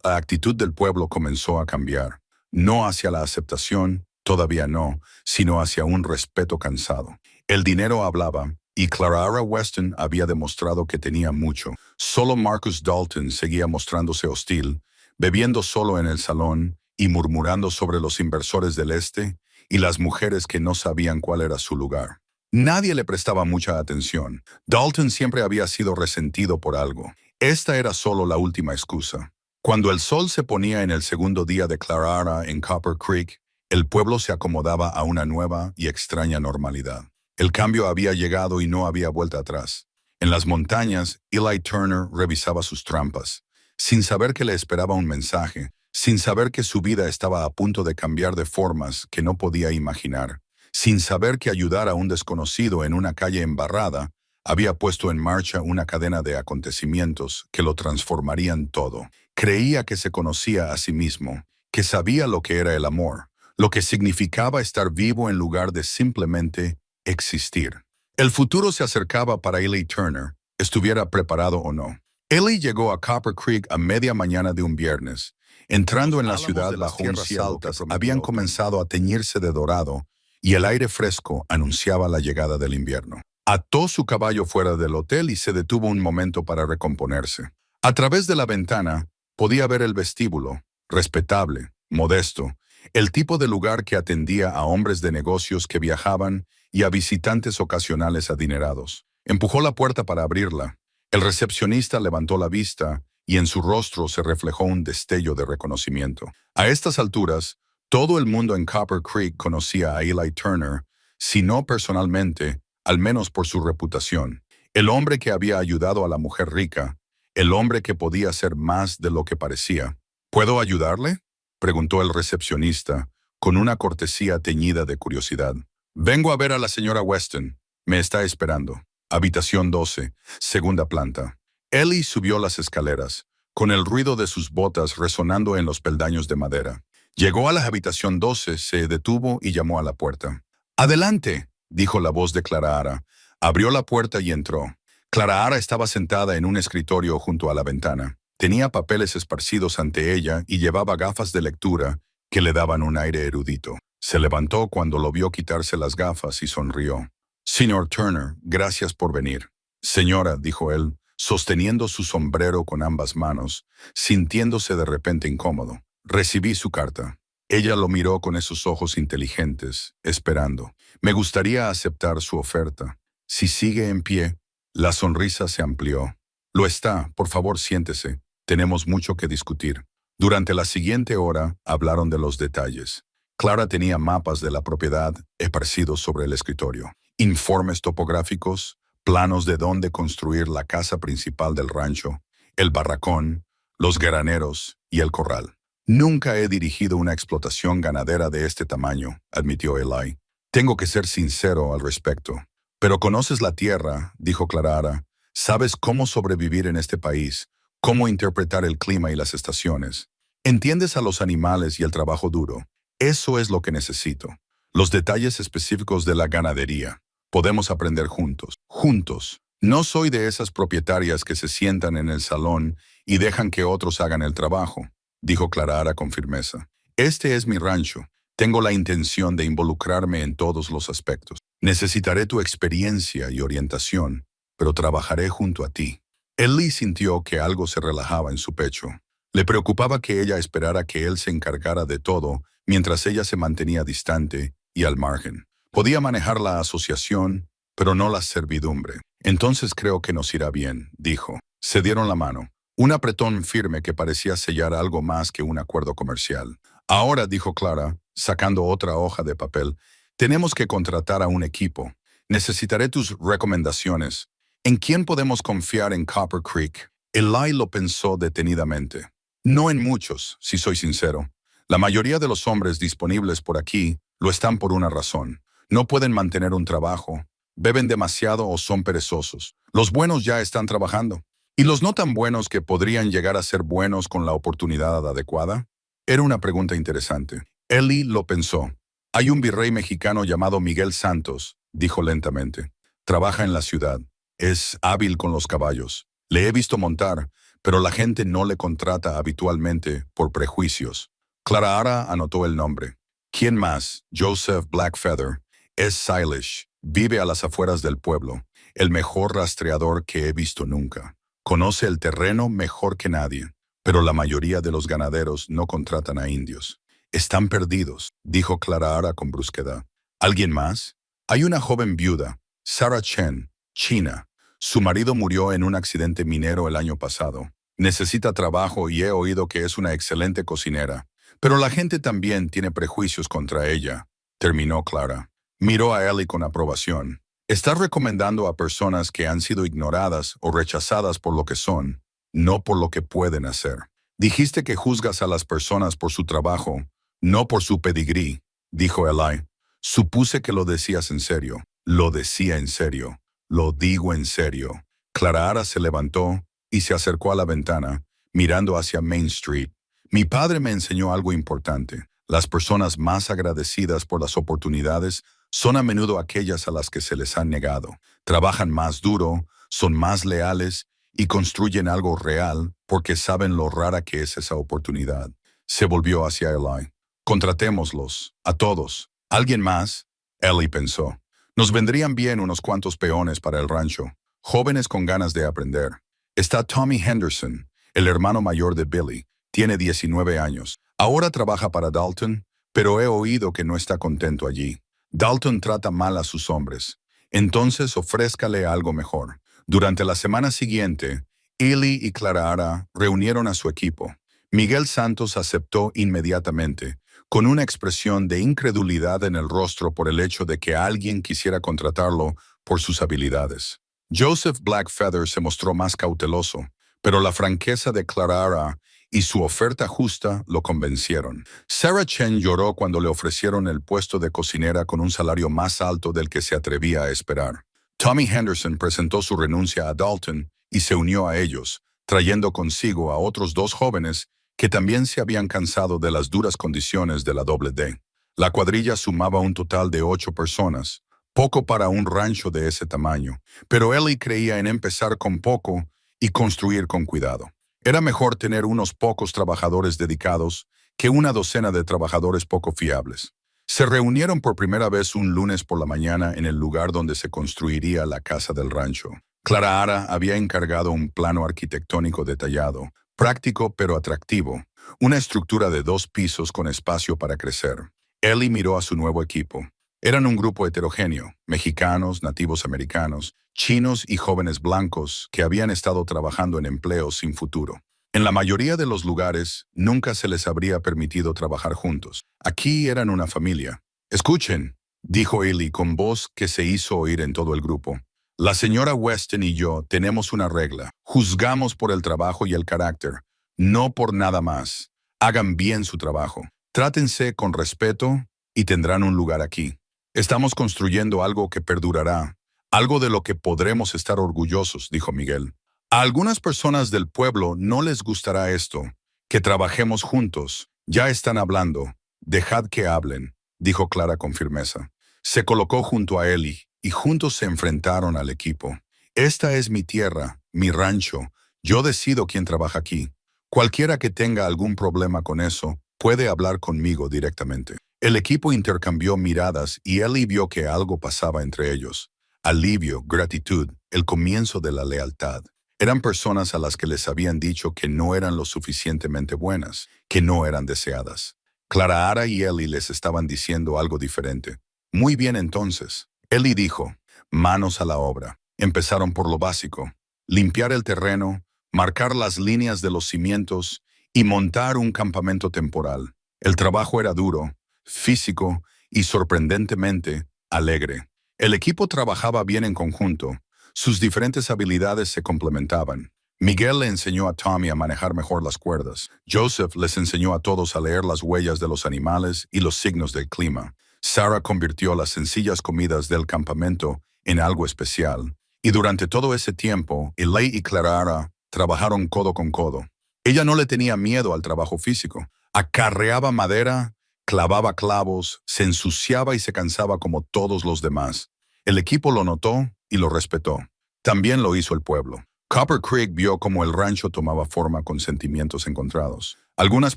actitud del pueblo comenzó a cambiar. No hacia la aceptación, todavía no, sino hacia un respeto cansado. El dinero hablaba, y Clara Weston había demostrado que tenía mucho. Solo Marcus Dalton seguía mostrándose hostil, bebiendo solo en el salón y murmurando sobre los inversores del este y las mujeres que no sabían cuál era su lugar. Nadie le prestaba mucha atención. Dalton siempre había sido resentido por algo. Esta era solo la última excusa. Cuando el sol se ponía en el segundo día de Clara en Copper Creek, el pueblo se acomodaba a una nueva y extraña normalidad. El cambio había llegado y no había vuelta atrás. En las montañas, Eli Turner revisaba sus trampas, sin saber que le esperaba un mensaje, sin saber que su vida estaba a punto de cambiar de formas que no podía imaginar, sin saber que ayudar a un desconocido en una calle embarrada había puesto en marcha una cadena de acontecimientos que lo transformarían todo. Creía que se conocía a sí mismo, que sabía lo que era el amor, lo que significaba estar vivo en lugar de simplemente existir. El futuro se acercaba para Eli Turner, estuviera preparado o no. Eli llegó a Copper Creek a media mañana de un viernes. Entrando en la ciudad bajo un cielo que habían comenzado a teñirse de dorado y el aire fresco anunciaba la llegada del invierno. Ató su caballo fuera del hotel y se detuvo un momento para recomponerse. A través de la ventana podía ver el vestíbulo, respetable, modesto, el tipo de lugar que atendía a hombres de negocios que viajaban y a visitantes ocasionales adinerados. Empujó la puerta para abrirla. El recepcionista levantó la vista y en su rostro se reflejó un destello de reconocimiento. A estas alturas, todo el mundo en Copper Creek conocía a Eli Turner, si no personalmente, al menos por su reputación. El hombre que había ayudado a la mujer rica, el hombre que podía ser más de lo que parecía. ¿Puedo ayudarle?, preguntó el recepcionista, con una cortesía teñida de curiosidad. Vengo a ver a la señora Weston. Me está esperando. Habitación 12, segunda planta. Eli subió las escaleras, con el ruido de sus botas resonando en los peldaños de madera. Llegó a la habitación 12, se detuvo y llamó a la puerta. «Adelante», dijo la voz de Clara. Abrió la puerta y entró. Clara estaba sentada en un escritorio junto a la ventana. Tenía papeles esparcidos ante ella y llevaba gafas de lectura que le daban un aire erudito. Se levantó cuando lo vio quitarse las gafas y sonrió. «Señor Turner, gracias por venir». «Señora», dijo él, sosteniendo su sombrero con ambas manos, sintiéndose de repente incómodo. «Recibí su carta». Ella lo miró con esos ojos inteligentes, esperando. «Me gustaría aceptar su oferta. Si sigue en pie». La sonrisa se amplió. «Lo está, por favor siéntese. Tenemos mucho que discutir». Durante la siguiente hora hablaron de los detalles. Clara tenía mapas de la propiedad esparcidos sobre el escritorio, informes topográficos, planos de dónde construir la casa principal del rancho, el barracón, los graneros y el corral. «Nunca he dirigido una explotación ganadera de este tamaño», admitió Eli. «Tengo que ser sincero al respecto». «Pero conoces la tierra», dijo Clara. «Sabes cómo sobrevivir en este país, cómo interpretar el clima y las estaciones. Entiendes a los animales y el trabajo duro. Eso es lo que necesito. Los detalles específicos de la ganadería. Podemos aprender juntos. Juntos. No soy de esas propietarias que se sientan en el salón y dejan que otros hagan el trabajo, dijo Clara con firmeza. Este es mi rancho. Tengo la intención de involucrarme en todos los aspectos. Necesitaré tu experiencia y orientación, pero trabajaré junto a ti. Ellie sintió que algo se relajaba en su pecho. Le preocupaba que ella esperara que él se encargara de todo mientras ella se mantenía distante y al margen. Podía manejar la asociación, pero no la servidumbre. Entonces creo que nos irá bien, dijo. Se dieron la mano. Un apretón firme que parecía sellar algo más que un acuerdo comercial. Ahora, dijo Clara, sacando otra hoja de papel, tenemos que contratar a un equipo. Necesitaré tus recomendaciones. ¿En quién podemos confiar en Copper Creek? Eli lo pensó detenidamente. No en muchos, si soy sincero. La mayoría de los hombres disponibles por aquí lo están por una razón. No pueden mantener un trabajo, beben demasiado o son perezosos. Los buenos ya están trabajando. ¿Y los no tan buenos que podrían llegar a ser buenos con la oportunidad adecuada? Era una pregunta interesante. Ellie lo pensó. Hay un virrey mexicano llamado Miguel Santos, dijo lentamente. Trabaja en la ciudad. Es hábil con los caballos. Le he visto montar, pero la gente no le contrata habitualmente por prejuicios. Clara anotó el nombre. ¿Quién más? Joseph Blackfeather. Es stylish. Vive a las afueras del pueblo. El mejor rastreador que he visto nunca. Conoce el terreno mejor que nadie. Pero la mayoría de los ganaderos no contratan a indios. Están perdidos, dijo Clara con brusquedad. ¿Alguien más? Hay una joven viuda, Sarah Chen, china. Su marido murió en un accidente minero el año pasado. Necesita trabajo y he oído que es una excelente cocinera. Pero la gente también tiene prejuicios contra ella, terminó Clara. Miró a Ellie con aprobación. Estás recomendando a personas que han sido ignoradas o rechazadas por lo que son, no por lo que pueden hacer. Dijiste que juzgas a las personas por su trabajo, no por su pedigrí, dijo Eli. Supuse que lo decías en serio. Lo decía en serio. Lo digo en serio. Clara se levantó y se acercó a la ventana, mirando hacia Main Street. Mi padre me enseñó algo importante. Las personas más agradecidas por las oportunidades son a menudo aquellas a las que se les han negado. Trabajan más duro, son más leales y construyen algo real porque saben lo rara que es esa oportunidad. Se volvió hacia Eli. Contratémoslos, a todos. ¿Alguien más? Ellie pensó. Nos vendrían bien unos cuantos peones para el rancho, jóvenes con ganas de aprender. Está Tommy Henderson, el hermano mayor de Billy. Tiene 19 años. Ahora trabaja para Dalton, pero he oído que no está contento allí. Dalton trata mal a sus hombres. Entonces ofrézcale algo mejor. Durante la semana siguiente, Ellie y Clara reunieron a su equipo. Miguel Santos aceptó inmediatamente, con una expresión de incredulidad en el rostro por el hecho de que alguien quisiera contratarlo por sus habilidades. Joseph Blackfeather se mostró más cauteloso, pero la franqueza de Clara y su oferta justa lo convencieron. Sarah Chen lloró cuando le ofrecieron el puesto de cocinera con un salario más alto del que se atrevía a esperar. Tommy Henderson presentó su renuncia a Dalton y se unió a ellos, trayendo consigo a otros 2 jóvenes que también se habían cansado de las duras condiciones de la Doble D. La cuadrilla sumaba un total de 8 personas, poco para un rancho de ese tamaño, pero Ellie creía en empezar con poco y construir con cuidado. Era mejor tener unos pocos trabajadores dedicados que una docena de trabajadores poco fiables. Se reunieron por primera vez un lunes por la mañana en el lugar donde se construiría la casa del rancho. Clara había encargado un plano arquitectónico detallado, práctico pero atractivo, una estructura de 2 pisos con espacio para crecer. Ellie miró a su nuevo equipo. Eran un grupo heterogéneo, mexicanos, nativos americanos, chinos y jóvenes blancos que habían estado trabajando en empleos sin futuro. En la mayoría de los lugares, nunca se les habría permitido trabajar juntos. Aquí eran una familia. Escuchen, dijo Ellie con voz que se hizo oír en todo el grupo. La señora Weston y yo tenemos una regla. Juzgamos por el trabajo y el carácter, no por nada más. Hagan bien su trabajo. Trátense con respeto y tendrán un lugar aquí. Estamos construyendo algo que perdurará, algo de lo que podremos estar orgullosos, dijo Miguel. A algunas personas del pueblo no les gustará esto, que trabajemos juntos. Ya están hablando. Dejad que hablen. dijo Clara con firmeza. Se colocó junto a Ellie y juntos se enfrentaron al equipo. Esta es mi tierra, mi rancho. Yo decido quién trabaja aquí. Cualquiera que tenga algún problema con eso, puede hablar conmigo directamente. El equipo intercambió miradas y Ellie vio que algo pasaba entre ellos. Alivio, gratitud, el comienzo de la lealtad. Eran personas a las que les habían dicho que no eran lo suficientemente buenas, que no eran deseadas. Clara y Ellie les estaban diciendo algo diferente. Muy bien entonces. Ellie dijo, manos a la obra. Empezaron por lo básico, limpiar el terreno, marcar las líneas de los cimientos y montar un campamento temporal. El trabajo era duro, físico y sorprendentemente alegre. El equipo trabajaba bien en conjunto. Sus diferentes habilidades se complementaban. Miguel le enseñó a Tommy a manejar mejor las cuerdas. Joseph les enseñó a todos a leer las huellas de los animales y los signos del clima. Sarah convirtió las sencillas comidas del campamento en algo especial. Y durante todo ese tiempo, Ellie y Clara trabajaron codo con codo. Ella no le tenía miedo al trabajo físico. Acarreaba madera, clavaba clavos, se ensuciaba y se cansaba como todos los demás. El equipo lo notó y lo respetó. También lo hizo el pueblo. Copper Creek vio cómo el rancho tomaba forma con sentimientos encontrados. Algunas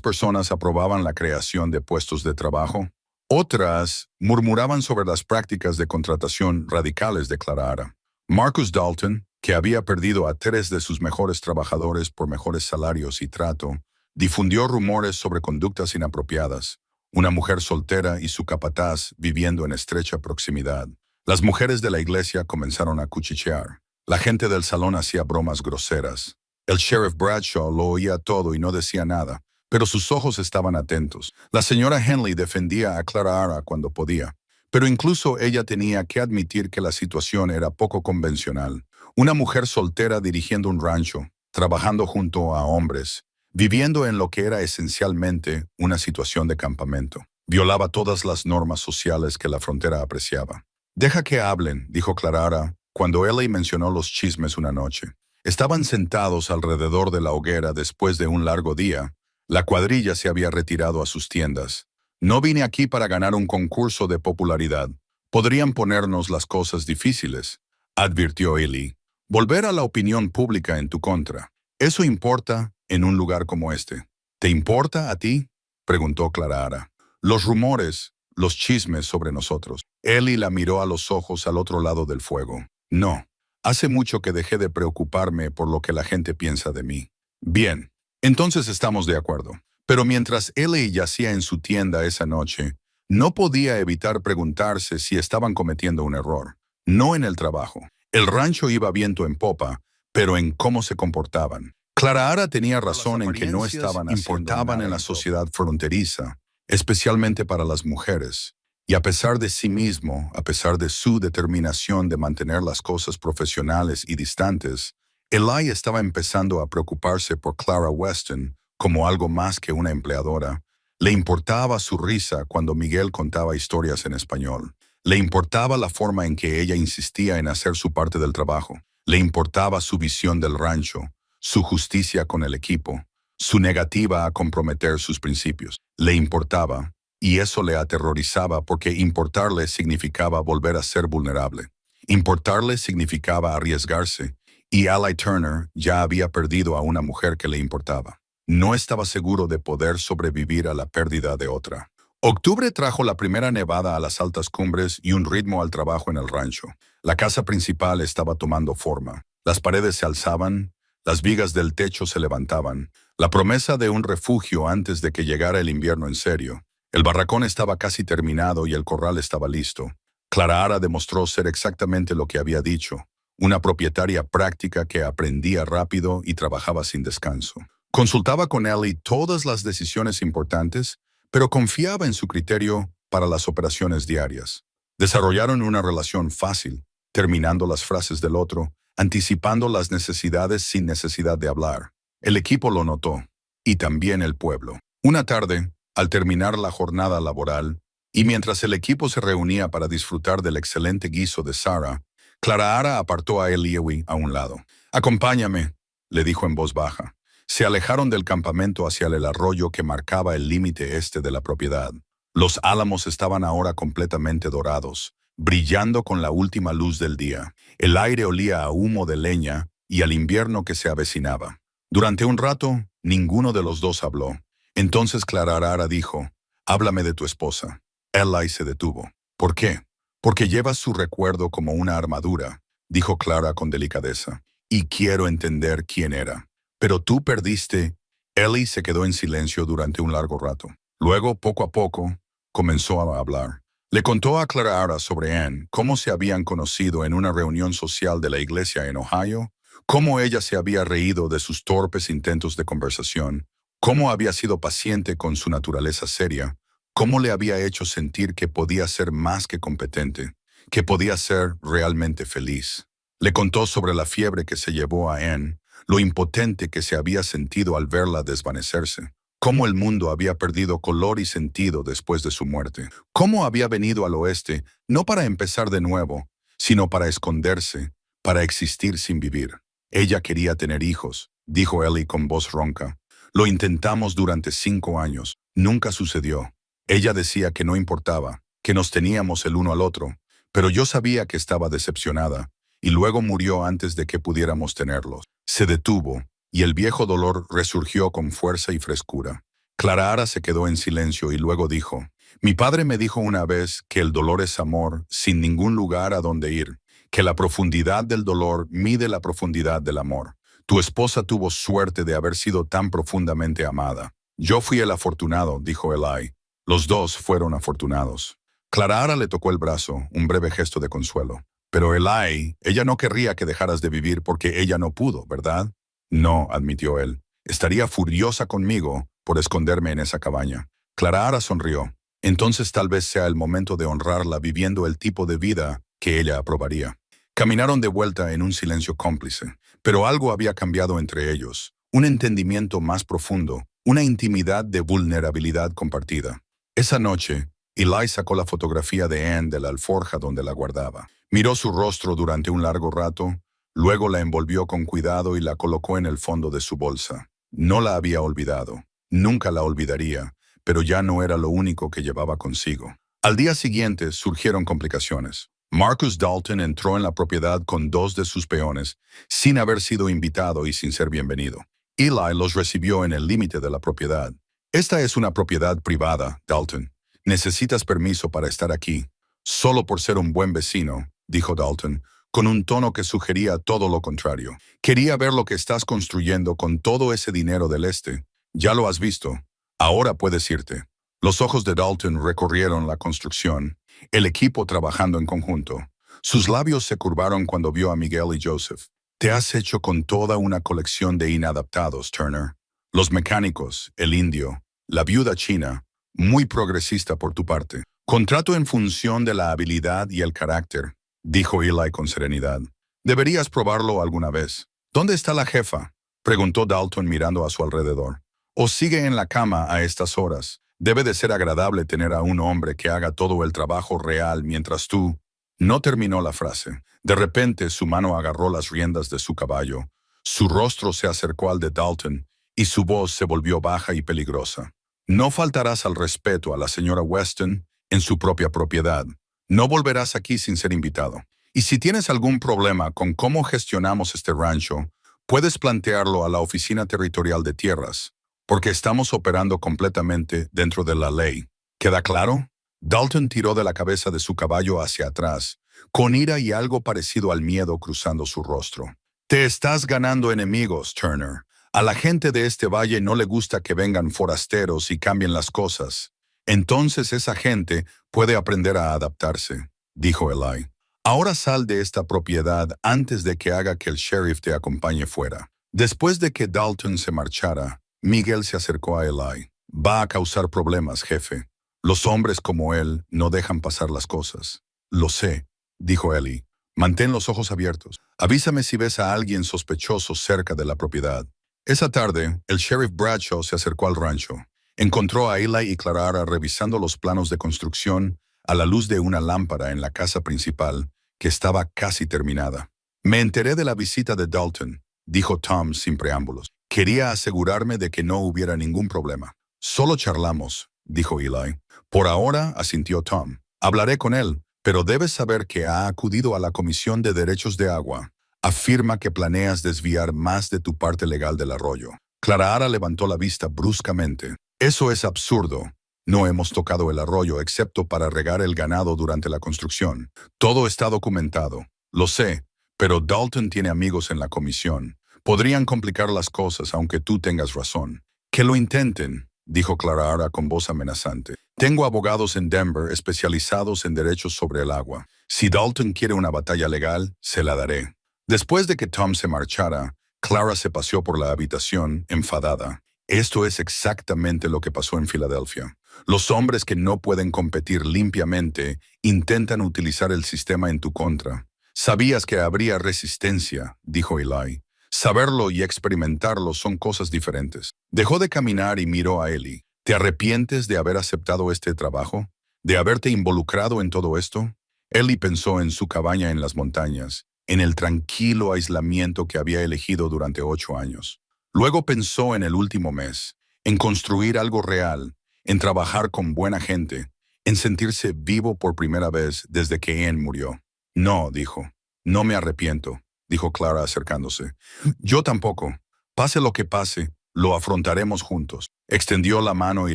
personas aprobaban la creación de puestos de trabajo. Otras murmuraban sobre las prácticas de contratación radicales de Clara. Marcus Dalton, que había perdido a 3 de sus mejores trabajadores por mejores salarios y trato, difundió rumores sobre conductas inapropiadas. Una mujer soltera y su capataz viviendo en estrecha proximidad. Las mujeres de la iglesia comenzaron a cuchichear. La gente del salón hacía bromas groseras. El sheriff Bradshaw lo oía todo y no decía nada, pero sus ojos estaban atentos. La señora Henley defendía a Clara cuando podía, pero incluso ella tenía que admitir que la situación era poco convencional. Una mujer soltera dirigiendo un rancho, trabajando junto a hombres, viviendo en lo que era esencialmente una situación de campamento. Violaba todas las normas sociales que la frontera apreciaba. «Deja que hablen», dijo Clara, cuando Ellie mencionó los chismes una noche. Estaban sentados alrededor de la hoguera después de un largo día. La cuadrilla se había retirado a sus tiendas. «No vine aquí para ganar un concurso de popularidad. Podrían ponernos las cosas difíciles», advirtió Ellie. «Volver a la opinión pública en tu contra. Eso importa en un lugar como este». «¿Te importa a ti?», preguntó Clara. «Los rumores, los chismes sobre nosotros». Ellie la miró a los ojos al otro lado del fuego. «No. Hace mucho que dejé de preocuparme por lo que la gente piensa de mí». «Bien. Entonces estamos de acuerdo». Pero mientras Ellie yacía en su tienda esa noche, no podía evitar preguntarse si estaban cometiendo un error. No en el trabajo. El rancho iba viento en popa, pero en cómo se comportaban. Clara tenía razón en que no importaban en la sociedad fronteriza, especialmente para las mujeres. Y a pesar de sí mismo, a pesar de su determinación de mantener las cosas profesionales y distantes, Ellie estaba empezando a preocuparse por Clara Weston como algo más que una empleadora. Le importaba su risa cuando Miguel contaba historias en español. Le importaba la forma en que ella insistía en hacer su parte del trabajo. Le importaba su visión del rancho, su justicia con el equipo, su negativa a comprometer sus principios. Le importaba, y eso le aterrorizaba porque importarle significaba volver a ser vulnerable. Importarle significaba arriesgarse, y Ellie Turner ya había perdido a una mujer que le importaba. No estaba seguro de poder sobrevivir a la pérdida de otra. Octubre trajo la primera nevada a las altas cumbres y un ritmo al trabajo en el rancho. La casa principal estaba tomando forma. Las paredes se alzaban, las vigas del techo se levantaban. La promesa de un refugio antes de que llegara el invierno en serio. El barracón estaba casi terminado y el corral estaba listo. Clara demostró ser exactamente lo que había dicho. Una propietaria práctica que aprendía rápido y trabajaba sin descanso. Consultaba con Ellie todas las decisiones importantes, pero confiaba en su criterio para las operaciones diarias. Desarrollaron una relación fácil, terminando las frases del otro, anticipando las necesidades sin necesidad de hablar. El equipo lo notó, y también el pueblo. Una tarde, al terminar la jornada laboral, y mientras el equipo se reunía para disfrutar del excelente guiso de Sarah, Clara apartó a Ellie a un lado. «Acompáñame», le dijo en voz baja. Se alejaron del campamento hacia el arroyo que marcaba el límite este de la propiedad. Los álamos estaban ahora completamente dorados, brillando con la última luz del día. El aire olía a humo de leña y al invierno que se avecinaba. Durante un rato, ninguno de los dos habló. Entonces Clararara dijo, «Háblame de tu esposa». Eli se detuvo. «¿Por qué?» «Porque llevas su recuerdo como una armadura», dijo Clara con delicadeza. «Y quiero entender quién era». «Pero tú perdiste». Eli se quedó en silencio durante un largo rato. Luego, poco a poco, comenzó a hablar. Le contó a Clararara sobre Anne, cómo se habían conocido en una reunión social de la iglesia en Ohio, cómo ella se había reído de sus torpes intentos de conversación, cómo había sido paciente con su naturaleza seria, cómo le había hecho sentir que podía ser más que competente, que podía ser realmente feliz. Le contó sobre la fiebre que se llevó a Anne, lo impotente que se había sentido al verla desvanecerse, cómo el mundo había perdido color y sentido después de su muerte, cómo había venido al oeste no para empezar de nuevo, sino para esconderse, para existir sin vivir. Ella quería tener hijos, dijo Eli con voz ronca. Lo intentamos durante 5 años, nunca sucedió. Ella decía que no importaba, que nos teníamos el uno al otro, pero yo sabía que estaba decepcionada, y luego murió antes de que pudiéramos tenerlos. Se detuvo, y el viejo dolor resurgió con fuerza y frescura. Clararara se quedó en silencio y luego dijo, «Mi padre me dijo una vez que el dolor es amor sin ningún lugar a donde ir, que la profundidad del dolor mide la profundidad del amor. Tu esposa tuvo suerte de haber sido tan profundamente amada. Yo fui el afortunado», dijo Eli. Los dos fueron afortunados. Clararara le tocó el brazo, un breve gesto de consuelo. «Pero Eli, ella no querría que dejaras de vivir porque ella no pudo, ¿verdad?» «No», admitió él. «Estaría furiosa conmigo por esconderme en esa cabaña». Clararara sonrió. «Entonces tal vez sea el momento de honrarla viviendo el tipo de vida que ella aprobaría». Caminaron de vuelta en un silencio cómplice, pero algo había cambiado entre ellos, un entendimiento más profundo, una intimidad de vulnerabilidad compartida. Esa noche, Eli sacó la fotografía de Anne de la alforja donde la guardaba. Miró su rostro durante un largo rato, luego la envolvió con cuidado y la colocó en el fondo de su bolsa. No la había olvidado, nunca la olvidaría, pero ya no era lo único que llevaba consigo. Al día siguiente surgieron complicaciones. Marcus Dalton entró en la propiedad con 2 de sus peones, sin haber sido invitado y sin ser bienvenido. Eli los recibió en el límite de la propiedad. «Esta es una propiedad privada, Dalton. Necesitas permiso para estar aquí». «Solo por ser un buen vecino», dijo Dalton, con un tono que sugería todo lo contrario. «Quería ver lo que estás construyendo con todo ese dinero del este. Ya lo has visto. Ahora puedes irte». Los ojos de Dalton recorrieron la construcción, el equipo trabajando en conjunto. Sus labios se curvaron cuando vio a Miguel y Joseph. «Te has hecho con toda una colección de inadaptados, Turner. Los mecánicos, el indio, la viuda china, muy progresista por tu parte. Contrato en función de la habilidad y el carácter», dijo Eli con serenidad. «Deberías probarlo alguna vez». «¿Dónde está la jefa?», preguntó Dalton mirando a su alrededor. «¿O sigue en la cama a estas horas? Debe de ser agradable tener a un hombre que haga todo el trabajo real mientras tú...». No terminó la frase. De repente su mano agarró las riendas de su caballo, su rostro se acercó al de Dalton y su voz se volvió baja y peligrosa. «No faltarás al respeto a la señora Weston en su propia propiedad. No volverás aquí sin ser invitado. Y si tienes algún problema con cómo gestionamos este rancho, puedes plantearlo a la Oficina Territorial de Tierras, porque estamos operando completamente dentro de la ley. ¿Queda claro?». Dalton tiró de la cabeza de su caballo hacia atrás, con ira y algo parecido al miedo cruzando su rostro. «Te estás ganando enemigos, Turner. A la gente de este valle no le gusta que vengan forasteros y cambien las cosas. Entonces esa gente puede aprender a adaptarse», dijo Eli. «Ahora sal de esta propiedad antes de que haga que el sheriff te acompañe fuera». Después de que Dalton se marchara, Miguel se acercó a Eli. «Va a causar problemas, jefe. Los hombres como él no dejan pasar las cosas». «Lo sé», dijo Eli. «Mantén los ojos abiertos. Avísame si ves a alguien sospechoso cerca de la propiedad». Esa tarde, el sheriff Bradshaw se acercó al rancho. Encontró a Eli y Clararara revisando los planos de construcción a la luz de una lámpara en la casa principal, que estaba casi terminada. «Me enteré de la visita de Dalton», dijo Tom sin preámbulos. «Quería asegurarme de que no hubiera ningún problema». «Solo charlamos», dijo Eli. Por ahora, asintió Tom. Hablaré con él, pero debes saber que ha acudido a la Comisión de Derechos de Agua. Afirma que planeas desviar más de tu parte legal del arroyo. Clara levantó la vista bruscamente. Eso es absurdo. No hemos tocado el arroyo excepto para regar el ganado durante la construcción. Todo está documentado. Lo sé, pero Dalton tiene amigos en la comisión. Podrían complicar las cosas aunque tú tengas razón. Que lo intenten, dijo Clara con voz amenazante. Tengo abogados en Denver especializados en derechos sobre el agua. Si Dalton quiere una batalla legal, se la daré. Después de que Tom se marchara, Clara se paseó por la habitación, enfadada. Esto es exactamente lo que pasó en Filadelfia. Los hombres que no pueden competir limpiamente intentan utilizar el sistema en tu contra. Sabías que habría resistencia, dijo Eli. Saberlo y experimentarlo son cosas diferentes. Dejó de caminar y miró a Eli. ¿Te arrepientes de haber aceptado este trabajo? ¿De haberte involucrado en todo esto? Eli pensó en su cabaña en las montañas, en el tranquilo aislamiento que había elegido durante 8 años. Luego pensó en el último mes, en construir algo real, en trabajar con buena gente, en sentirse vivo por primera vez desde que Ian murió. No, dijo. No me arrepiento, dijo Clara acercándose. Yo tampoco. Pase lo que pase, lo afrontaremos juntos. Extendió la mano y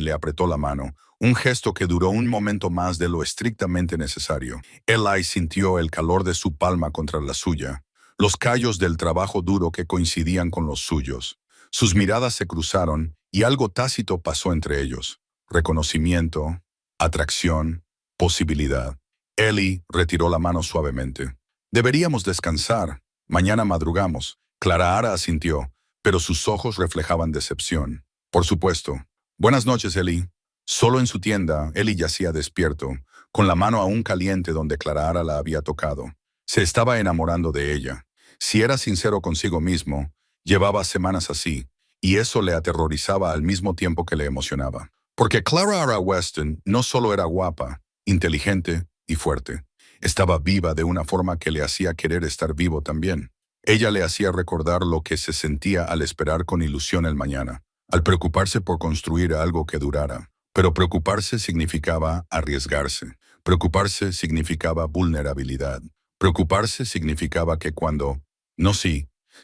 le apretó la mano, un gesto que duró un momento más de lo estrictamente necesario. Eli sintió el calor de su palma contra la suya, los callos del trabajo duro que coincidían con los suyos. Sus miradas se cruzaron y algo tácito pasó entre ellos. Reconocimiento, atracción, posibilidad. Eli retiró la mano suavemente. Deberíamos descansar. Mañana madrugamos. Clara asintió, pero sus ojos reflejaban decepción. Por supuesto. Buenas noches, Eli. Solo en su tienda, Eli yacía despierto, con la mano aún caliente donde Clara la había tocado. Se estaba enamorando de ella. Si era sincero consigo mismo, llevaba semanas así, y eso le aterrorizaba al mismo tiempo que le emocionaba. Porque Clara Weston no solo era guapa, inteligente y fuerte. Estaba viva de una forma que le hacía querer estar vivo también. Ella le hacía recordar lo que se sentía al esperar con ilusión el mañana, al preocuparse por construir algo que durara. Pero preocuparse significaba arriesgarse. Preocuparse significaba vulnerabilidad. Preocuparse significaba que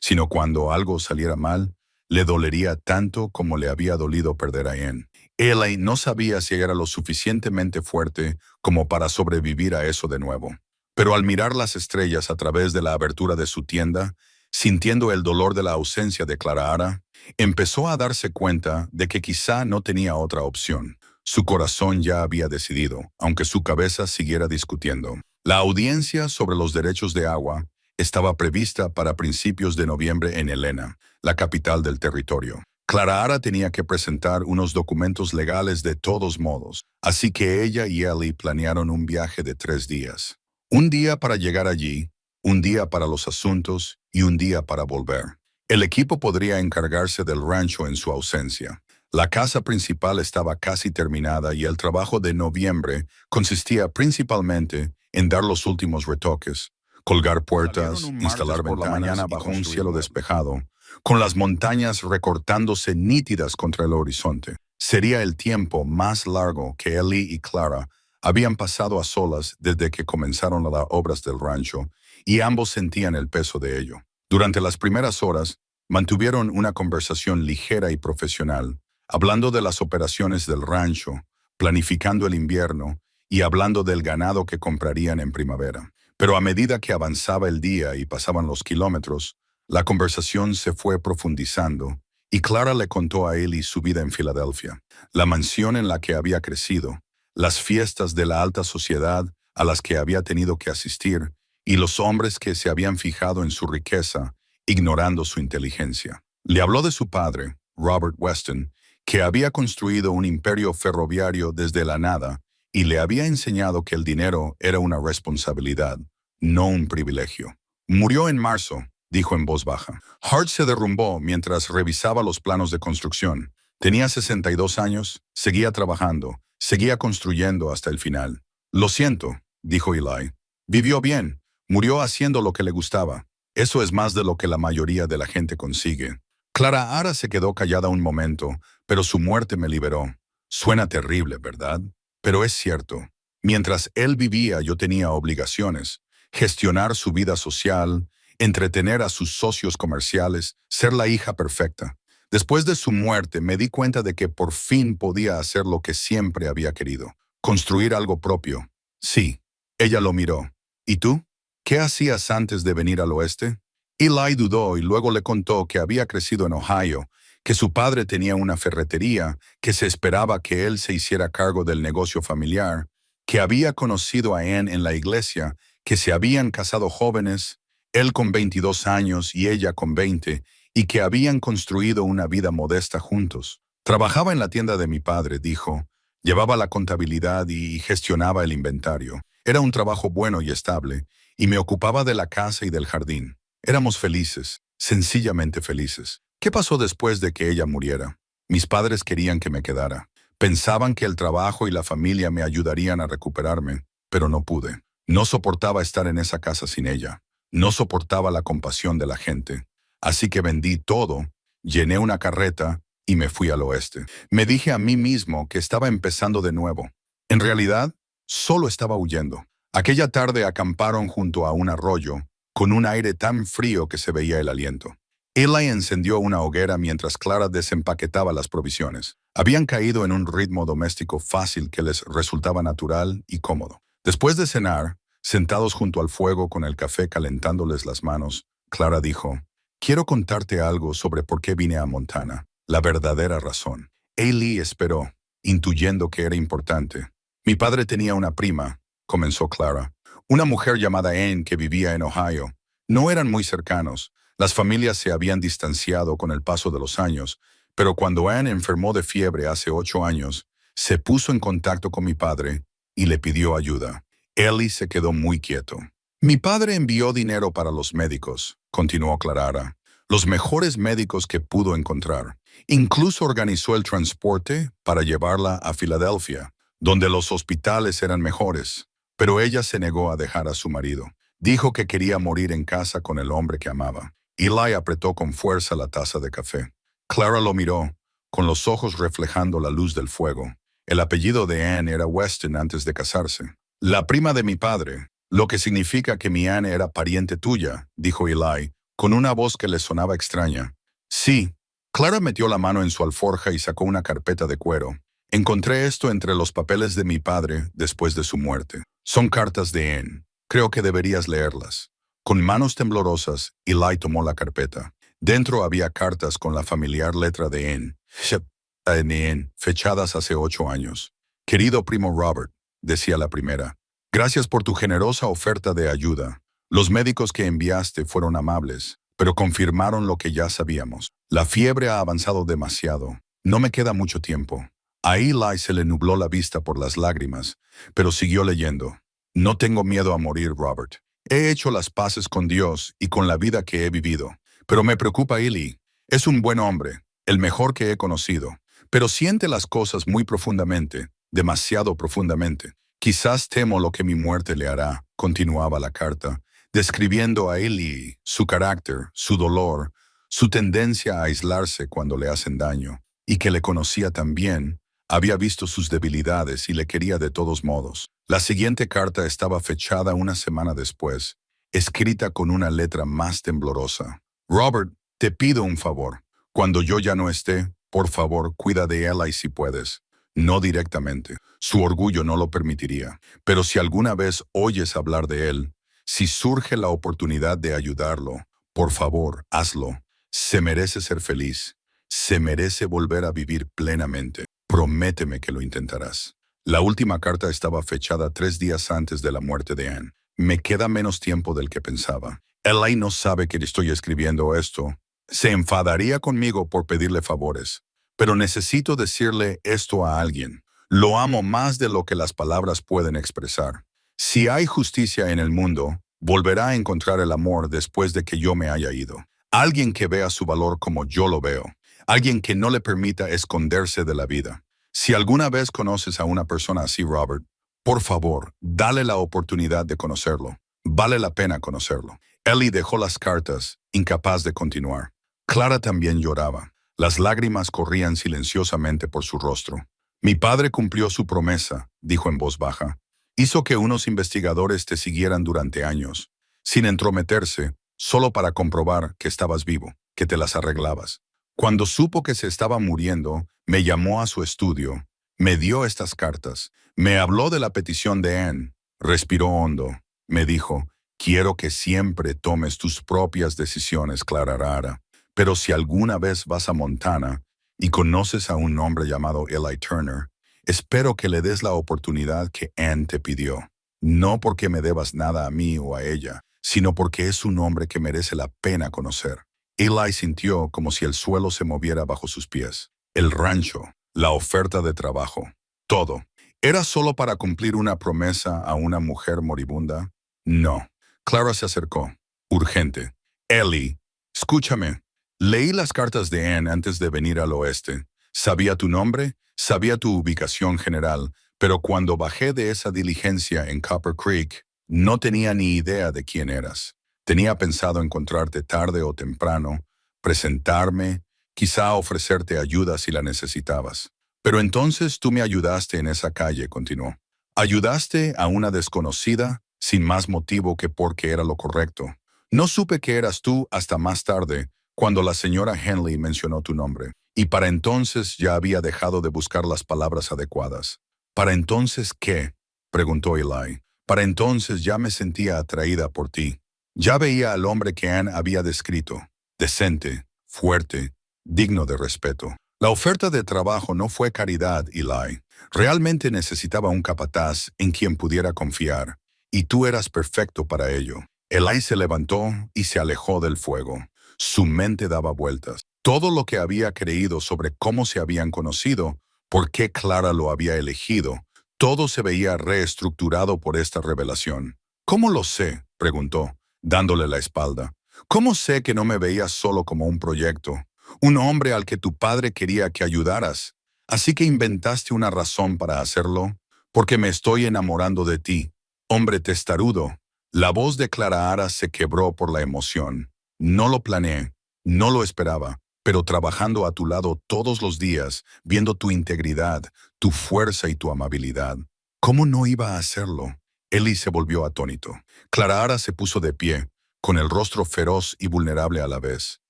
sino cuando algo saliera mal, le dolería tanto como le había dolido perder a Ian. Eli no sabía si era lo suficientemente fuerte como para sobrevivir a eso de nuevo. Pero al mirar las estrellas a través de la abertura de su tienda, sintiendo el dolor de la ausencia de Clara, empezó a darse cuenta de que quizá no tenía otra opción. Su corazón ya había decidido, aunque su cabeza siguiera discutiendo. La audiencia sobre los derechos de agua estaba prevista para principios de noviembre en Helena, la capital del territorio. Clara tenía que presentar unos documentos legales de todos modos, así que ella y Eli planearon un viaje de 3 días. Un día para llegar allí, un día para los asuntos y un día para volver. El equipo podría encargarse del rancho en su ausencia. La casa principal estaba casi terminada y el trabajo de noviembre consistía principalmente en dar los últimos retoques, colgar puertas, instalar ventanas por la mañana bajo un cielo despejado, con las montañas recortándose nítidas contra el horizonte. Sería el tiempo más largo que Eli y Clara habían pasado a solas desde que comenzaron las obras del rancho, y ambos sentían el peso de ello. Durante las primeras horas, mantuvieron una conversación ligera y profesional, hablando de las operaciones del rancho, planificando el invierno y hablando del ganado que comprarían en primavera. Pero a medida que avanzaba el día y pasaban los kilómetros, la conversación se fue profundizando y Clara le contó a Eli su vida en Filadelfia, la mansión en la que había crecido, las fiestas de la alta sociedad a las que había tenido que asistir y los hombres que se habían fijado en su riqueza, ignorando su inteligencia. Le habló de su padre, Robert Weston, que había construido un imperio ferroviario desde la nada y le había enseñado que el dinero era una responsabilidad, no un privilegio. Murió en marzo, dijo en voz baja. Hart se derrumbó mientras revisaba los planos de construcción. Tenía 62 años, seguía trabajando, seguía construyendo hasta el final. Lo siento, dijo Eli. Vivió bien, murió haciendo lo que le gustaba. Eso es más de lo que la mayoría de la gente consigue. Clara se quedó callada un momento, pero su muerte me liberó. Suena terrible, ¿verdad? Pero es cierto. Mientras él vivía, yo tenía obligaciones: gestionar su vida social, entretener a sus socios comerciales, ser la hija perfecta. Después de su muerte, me di cuenta de que por fin podía hacer lo que siempre había querido: construir algo propio. Sí, ella lo miró. ¿Y tú? ¿Qué hacías antes de venir al oeste? Eli dudó y luego le contó que había crecido en Ohio, que su padre tenía una ferretería, que se esperaba que él se hiciera cargo del negocio familiar, que había conocido a Anne en la iglesia, que se habían casado jóvenes, él con 22 años y ella con 20, y que habían construido una vida modesta juntos. Trabajaba en la tienda de mi padre, dijo. Llevaba la contabilidad y gestionaba el inventario. Era un trabajo bueno y estable, y me ocupaba de la casa y del jardín. Éramos felices, sencillamente felices. ¿Qué pasó después de que ella muriera? Mis padres querían que me quedara. Pensaban que el trabajo y la familia me ayudarían a recuperarme, pero no pude. No soportaba estar en esa casa sin ella. No soportaba la compasión de la gente. Así que vendí todo, llené una carreta y me fui al oeste. Me dije a mí mismo que estaba empezando de nuevo. En realidad, solo estaba huyendo. Aquella tarde acamparon junto a un arroyo, con un aire tan frío que se veía el aliento. Eli encendió una hoguera mientras Clara desempaquetaba las provisiones. Habían caído en un ritmo doméstico fácil que les resultaba natural y cómodo. Después de cenar, sentados junto al fuego con el café calentándoles las manos, Clara dijo: «Quiero contarte algo sobre por qué vine a Montana, la verdadera razón». Eli esperó, intuyendo que era importante. «Mi padre tenía una prima», comenzó Clara, «una mujer llamada Anne que vivía en Ohio. No eran muy cercanos. Las familias se habían distanciado con el paso de los años, pero cuando Anne enfermó de fiebre hace 8 años, se puso en contacto con mi padre y le pidió ayuda». Eli se quedó muy quieto. «Mi padre envió dinero para los médicos», continuó Clara, «los mejores médicos que pudo encontrar. Incluso organizó el transporte para llevarla a Filadelfia, donde los hospitales eran mejores. Pero ella se negó a dejar a su marido. Dijo que quería morir en casa con el hombre que amaba». Eli apretó con fuerza la taza de café. Clara lo miró, con los ojos reflejando la luz del fuego. El apellido de Anne era Weston antes de casarse. «La prima de mi padre, lo que significa que mi Anne era pariente tuya», dijo Eli, con una voz que le sonaba extraña. «Sí». Clara metió la mano en su alforja y sacó una carpeta de cuero. «Encontré esto entre los papeles de mi padre después de su muerte. Son cartas de Anne. Creo que deberías leerlas». Con manos temblorosas, Eli tomó la carpeta. Dentro había cartas con la familiar letra de N, fechadas hace 8 años. «Querido primo Robert», decía la primera, «gracias por tu generosa oferta de ayuda. Los médicos que enviaste fueron amables, pero confirmaron lo que ya sabíamos. La fiebre ha avanzado demasiado. No me queda mucho tiempo». A Eli se le nubló la vista por las lágrimas, pero siguió leyendo. «No tengo miedo a morir, Robert. He hecho las paces con Dios y con la vida que he vivido. Pero me preocupa Eli. Es un buen hombre, el mejor que he conocido, pero siente las cosas muy profundamente, demasiado profundamente. Quizás temo lo que mi muerte le hará», continuaba la carta, describiendo a Eli, su carácter, su dolor, su tendencia a aislarse cuando le hacen daño, y que le conocía tan bien, había visto sus debilidades y le quería de todos modos. La siguiente carta estaba fechada una semana después, escrita con una letra más temblorosa. «Robert, te pido un favor. Cuando yo ya no esté, por favor, cuida de Eli si puedes». No directamente. Su orgullo no lo permitiría. «Pero si alguna vez oyes hablar de él, si surge la oportunidad de ayudarlo, por favor, hazlo. Se merece ser feliz. Se merece volver a vivir plenamente. Prométeme que lo intentarás». La última carta estaba fechada 3 días antes de la muerte de Anne. «Me queda menos tiempo del que pensaba. Eli no sabe que le estoy escribiendo esto. Se enfadaría conmigo por pedirle favores. Pero necesito decirle esto a alguien. Lo amo más de lo que las palabras pueden expresar. Si hay justicia en el mundo, volverá a encontrar el amor después de que yo me haya ido. Alguien que vea su valor como yo lo veo. Alguien que no le permita esconderse de la vida. Si alguna vez conoces a una persona así, Robert, por favor, dale la oportunidad de conocerlo. Vale la pena conocerlo». Eli dejó las cartas, incapaz de continuar. Clara también lloraba. Las lágrimas corrían silenciosamente por su rostro. Mi padre cumplió su promesa, dijo en voz baja. Hizo que unos investigadores te siguieran durante años, sin entrometerse, solo para comprobar que estabas vivo, que te las arreglabas. Cuando supo que se estaba muriendo, me llamó a su estudio, me dio estas cartas, me habló de la petición de Anne, respiró hondo, me dijo, quiero que siempre tomes tus propias decisiones, Clara Rara, pero si alguna vez vas a Montana y conoces a un hombre llamado Eli Turner, espero que le des la oportunidad que Anne te pidió. No porque me debas nada a mí o a ella, sino porque es un hombre que merece la pena conocer. Eli sintió como si el suelo se moviera bajo sus pies. El rancho, la oferta de trabajo, todo. ¿Era solo para cumplir una promesa a una mujer moribunda? No. Clara se acercó. Urgente. Eli, escúchame. Leí las cartas de Anne antes de venir al oeste. Sabía tu nombre, sabía tu ubicación general, pero cuando bajé de esa diligencia en Copper Creek, no tenía ni idea de quién eras. Tenía pensado encontrarte tarde o temprano, presentarme, quizá ofrecerte ayuda si la necesitabas. Pero entonces tú me ayudaste en esa calle, continuó. Ayudaste a una desconocida sin más motivo que porque era lo correcto. No supe que eras tú hasta más tarde, cuando la señora Henley mencionó tu nombre. Y para entonces ya había dejado de buscar las palabras adecuadas. ¿Para entonces qué?, preguntó Eli. Para entonces ya me sentía atraída por ti. Ya veía al hombre que Anne había descrito, decente, fuerte, digno de respeto. La oferta de trabajo no fue caridad, Eli. Realmente necesitaba un capataz en quien pudiera confiar, y tú eras perfecto para ello. Eli se levantó y se alejó del fuego. Su mente daba vueltas. Todo lo que había creído sobre cómo se habían conocido, por qué Clara lo había elegido, todo se veía reestructurado por esta revelación. ¿Cómo lo sé?, preguntó, dándole la espalda. ¿Cómo sé que no me veías solo como un proyecto, un hombre al que tu padre quería que ayudaras? Así que inventaste una razón para hacerlo, porque me estoy enamorando de ti. Hombre testarudo. La voz de Clara Ara se quebró por la emoción. No lo planeé, no lo esperaba, pero trabajando a tu lado todos los días, viendo tu integridad, tu fuerza y tu amabilidad. ¿Cómo no iba a hacerlo? Eli se volvió atónito. Clara Ara se puso de pie, con el rostro feroz y vulnerable a la vez.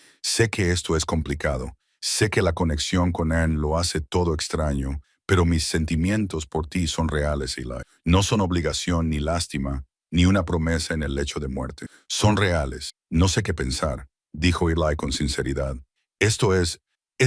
Sé que esto es complicado. Sé que la conexión con Anne lo hace todo extraño, pero mis sentimientos por ti son reales, Eli. No son obligación ni lástima, ni una promesa en el lecho de muerte. Son reales. No sé qué pensar, dijo Eli con sinceridad. Esto es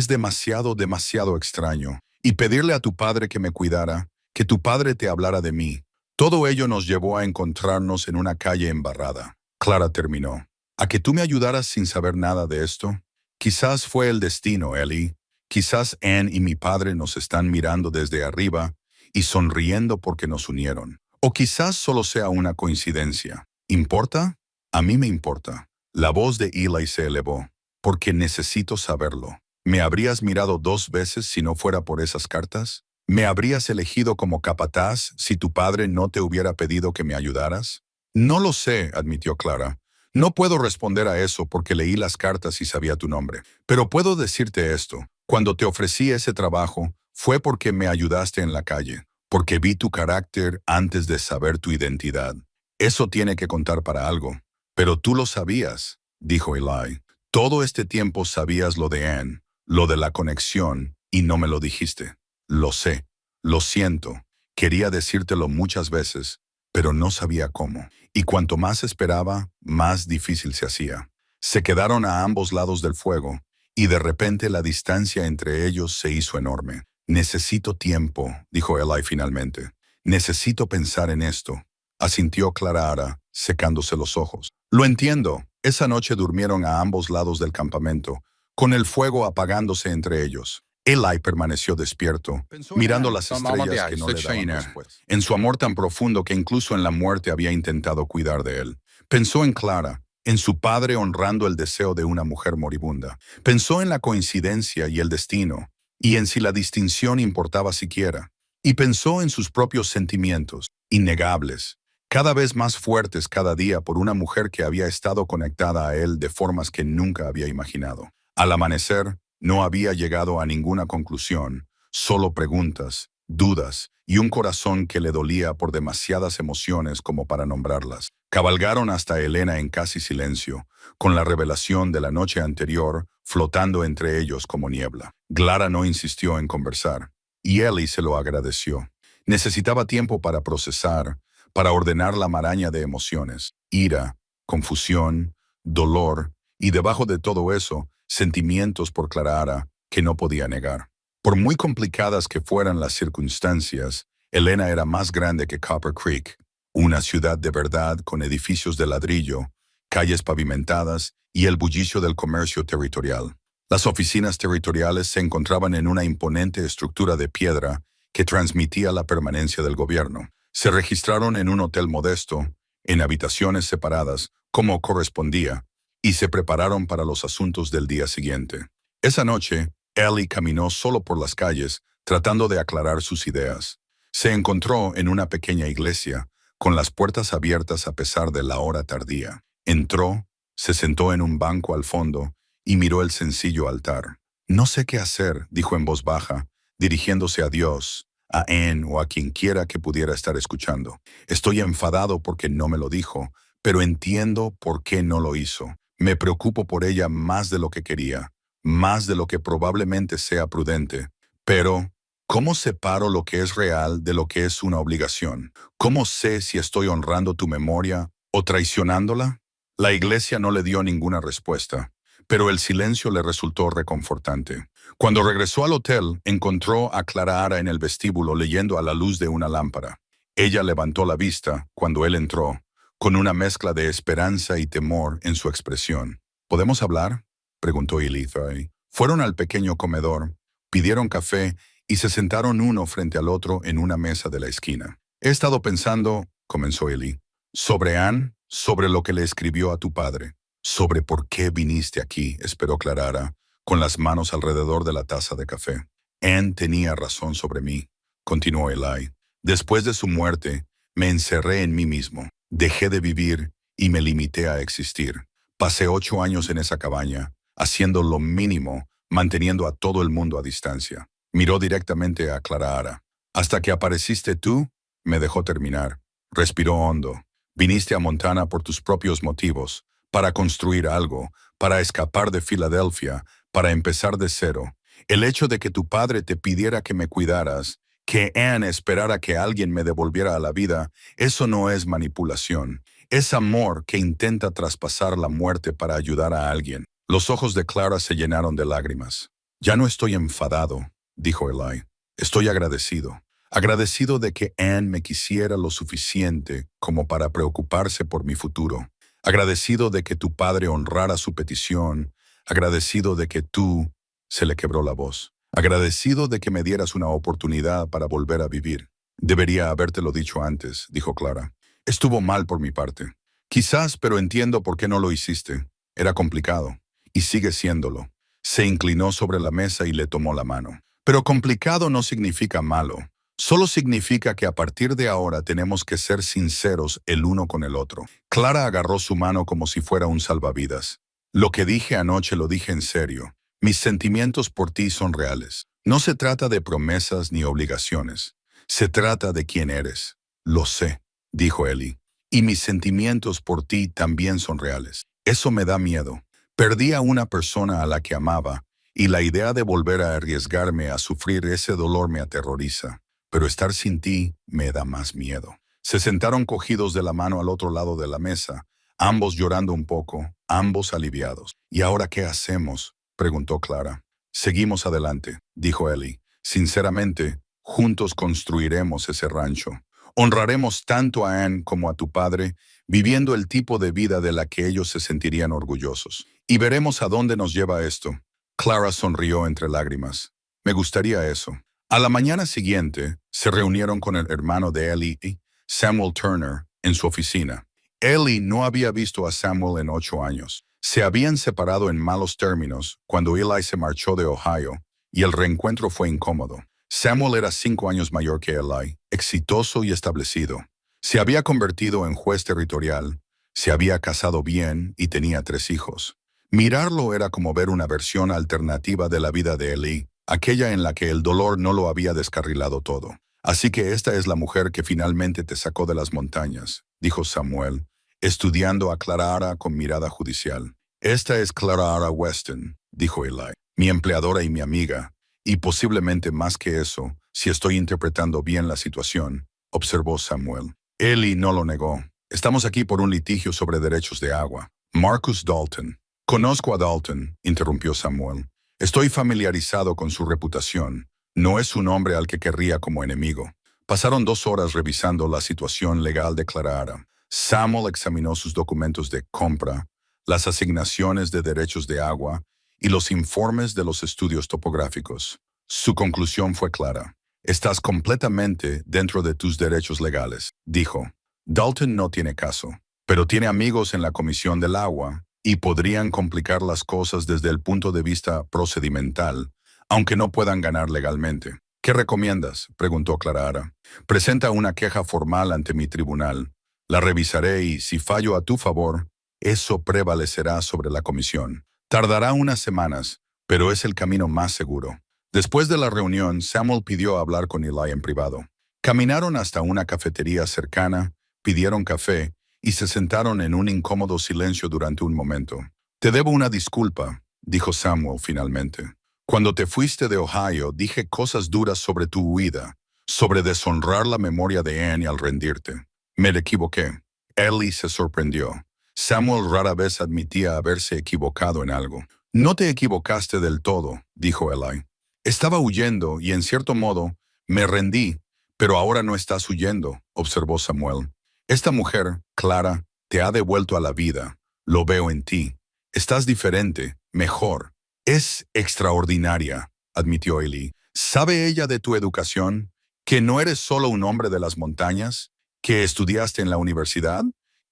demasiado extraño. Y pedirle a tu padre que me cuidara, que tu padre te hablara de mí. Todo ello nos llevó a encontrarnos en una calle embarrada. Clara terminó. ¿A que tú me ayudaras sin saber nada de esto? Quizás fue el destino, Eli. Quizás Anne y mi padre nos están mirando desde arriba y sonriendo porque nos unieron. O quizás solo sea una coincidencia. ¿Importa? A mí me importa. La voz de Eli se elevó. Porque necesito saberlo. ¿Me habrías mirado 2 veces si no fuera por esas cartas? ¿Me habrías elegido como capataz si tu padre no te hubiera pedido que me ayudaras? No lo sé, admitió Clara. No puedo responder a eso porque leí las cartas y sabía tu nombre. Pero puedo decirte esto. Cuando te ofrecí ese trabajo, fue porque me ayudaste en la calle, porque vi tu carácter antes de saber tu identidad. Eso tiene que contar para algo. Pero tú lo sabías, dijo Eli. Todo este tiempo sabías lo de Anne, lo de la conexión, y no me lo dijiste. Lo sé, lo siento. Quería decírtelo muchas veces, pero no sabía cómo. Y cuanto más esperaba, más difícil se hacía. Se quedaron a ambos lados del fuego, y de repente la distancia entre ellos se hizo enorme. Necesito tiempo, dijo Eli finalmente. Necesito pensar en esto. Asintió Clara Ara, secándose los ojos. Lo entiendo. Esa noche durmieron a ambos lados del campamento, con el fuego apagándose entre ellos. Eli permaneció despierto, mirando las estrellas que no le daban respuesta. En su amor tan profundo que incluso en la muerte había intentado cuidar de él. Pensó en Clara, en su padre honrando el deseo de una mujer moribunda. Pensó en la coincidencia y el destino, y en si la distinción importaba siquiera. Y pensó en sus propios sentimientos, innegables, cada vez más fuertes cada día por una mujer que había estado conectada a él de formas que nunca había imaginado. Al amanecer, no había llegado a ninguna conclusión, solo preguntas, dudas y un corazón que le dolía por demasiadas emociones como para nombrarlas. Cabalgaron hasta Helena en casi silencio, con la revelación de la noche anterior flotando entre ellos como niebla. Clara no insistió en conversar, y Ellie se lo agradeció. Necesitaba tiempo para procesar, para ordenar la maraña de emociones, ira, confusión, dolor, y debajo de todo eso, sentimientos por Clara que no podía negar. Por muy complicadas que fueran las circunstancias, Helena era más grande que Copper Creek, una ciudad de verdad con edificios de ladrillo, calles pavimentadas y el bullicio del comercio territorial. Las oficinas territoriales se encontraban en una imponente estructura de piedra que transmitía la permanencia del gobierno. Se registraron en un hotel modesto, en habitaciones separadas, como correspondía, y se prepararon para los asuntos del día siguiente. Esa noche, Ellie caminó solo por las calles, tratando de aclarar sus ideas. Se encontró en una pequeña iglesia, con las puertas abiertas a pesar de la hora tardía. Entró, se sentó en un banco al fondo y miró el sencillo altar. No sé qué hacer, dijo en voz baja, dirigiéndose a Dios, a Anne o a quien quiera que pudiera estar escuchando. Estoy enfadado porque no me lo dijo, pero entiendo por qué no lo hizo. Me preocupo por ella más de lo que quería, más de lo que probablemente sea prudente. Pero, ¿cómo separo lo que es real de lo que es una obligación? ¿Cómo sé si estoy honrando tu memoria o traicionándola? La iglesia no le dio ninguna respuesta, pero el silencio le resultó reconfortante. Cuando regresó al hotel, encontró a Clara en el vestíbulo leyendo a la luz de una lámpara. Ella levantó la vista cuando él entró, con una mezcla de esperanza y temor en su expresión. ¿Podemos hablar?, preguntó Elizabeth. Fueron al pequeño comedor, pidieron café y se sentaron uno frente al otro en una mesa de la esquina. He estado pensando, comenzó Ellie, sobre Anne, sobre lo que le escribió a tu padre, sobre por qué viniste aquí, esperó Clara, con las manos alrededor de la taza de café. Anne tenía razón sobre mí, continuó Eli. Después de su muerte, me encerré en mí mismo, dejé de vivir y me limité a existir. Pasé 8 años en esa cabaña, haciendo lo mínimo, manteniendo a todo el mundo a distancia. Miró directamente a Clara. Hasta que apareciste tú, me dejó terminar. Respiró hondo. Viniste a Montana por tus propios motivos, para construir algo, para escapar de Filadelfia, para empezar de cero. El hecho de que tu padre te pidiera que me cuidaras, que Anne esperara que alguien me devolviera a la vida, eso no es manipulación. Es amor que intenta traspasar la muerte para ayudar a alguien. Los ojos de Clara se llenaron de lágrimas. Ya no estoy enfadado, dijo Eli. Estoy agradecido. Agradecido de que Anne me quisiera lo suficiente como para preocuparse por mi futuro. Agradecido de que tu padre honrara su petición. Agradecido de que tú... Se le quebró la voz. Agradecido de que me dieras una oportunidad para volver a vivir. Debería habértelo dicho antes, dijo Clara. Estuvo mal por mi parte. Quizás, pero entiendo por qué no lo hiciste. Era complicado. Y sigue siéndolo. Se inclinó sobre la mesa y le tomó la mano. Pero complicado no significa malo. Solo significa que a partir de ahora tenemos que ser sinceros el uno con el otro. Clara agarró su mano como si fuera un salvavidas. Lo que dije anoche lo dije en serio. Mis sentimientos por ti son reales. No se trata de promesas ni obligaciones. Se trata de quién eres. Lo sé, dijo Ellie. Y mis sentimientos por ti también son reales. Eso me da miedo. Perdí a una persona a la que amaba, y la idea de volver a arriesgarme a sufrir ese dolor me aterroriza. Pero estar sin ti me da más miedo. Se sentaron cogidos de la mano al otro lado de la mesa, ambos llorando un poco, ambos aliviados. ¿Y ahora qué hacemos?, preguntó Clara. Seguimos adelante, dijo Ellie. Sinceramente, juntos construiremos ese rancho. Honraremos tanto a Anne como a tu padre, viviendo el tipo de vida de la que ellos se sentirían orgullosos. Y veremos a dónde nos lleva esto. Clara sonrió entre lágrimas. Me gustaría eso. A la mañana siguiente, se reunieron con el hermano de Ellie, Samuel Turner, en su oficina. Ellie no había visto a Samuel en 8 años. Se habían separado en malos términos cuando Eli se marchó de Ohio, y el reencuentro fue incómodo. Samuel era 5 años mayor que Eli, exitoso y establecido. Se había convertido en juez territorial, se había casado bien y tenía 3 hijos. Mirarlo era como ver una versión alternativa de la vida de Eli, aquella en la que el dolor no lo había descarrilado todo. Así que esta es la mujer que finalmente te sacó de las montañas, dijo Samuel, estudiando a Clara con mirada judicial. Esta es Clara Weston, dijo Eli, mi empleadora y mi amiga, y posiblemente más que eso, si estoy interpretando bien la situación, observó Samuel. Eli no lo negó. Estamos aquí por un litigio sobre derechos de agua. Marcus Dalton. Conozco a Dalton, interrumpió Samuel. Estoy familiarizado con su reputación. No es un hombre al que querría como enemigo. Pasaron 2 horas revisando la situación legal de Clara. Samuel examinó sus documentos de compra, las asignaciones de derechos de agua y los informes de los estudios topográficos. Su conclusión fue clara. Estás completamente dentro de tus derechos legales, dijo. Dalton no tiene caso, pero tiene amigos en la Comisión del Agua y podrían complicar las cosas desde el punto de vista procedimental, aunque no puedan ganar legalmente. ¿Qué recomiendas?, preguntó Clara. Presenta una queja formal ante mi tribunal. La revisaré y, si fallo a tu favor, eso prevalecerá sobre la comisión. Tardará unas semanas, pero es el camino más seguro. Después de la reunión, Samuel pidió hablar con Eli en privado. Caminaron hasta una cafetería cercana, pidieron café y se sentaron en un incómodo silencio durante un momento. Te debo una disculpa, dijo Samuel finalmente. Cuando te fuiste de Ohio, dije cosas duras sobre tu huida, sobre deshonrar la memoria de Anne al rendirte. Me equivoqué. Eli se sorprendió. Samuel rara vez admitía haberse equivocado en algo. No te equivocaste del todo, dijo Eli. Estaba huyendo y, en cierto modo, me rendí, pero ahora no estás huyendo, observó Samuel. Esta mujer, Clara, te ha devuelto a la vida. Lo veo en ti. Estás diferente, mejor. Es extraordinaria, admitió Eli. ¿Sabe ella de tu educación? ¿Que no eres solo un hombre de las montañas? ¿Que estudiaste en la universidad?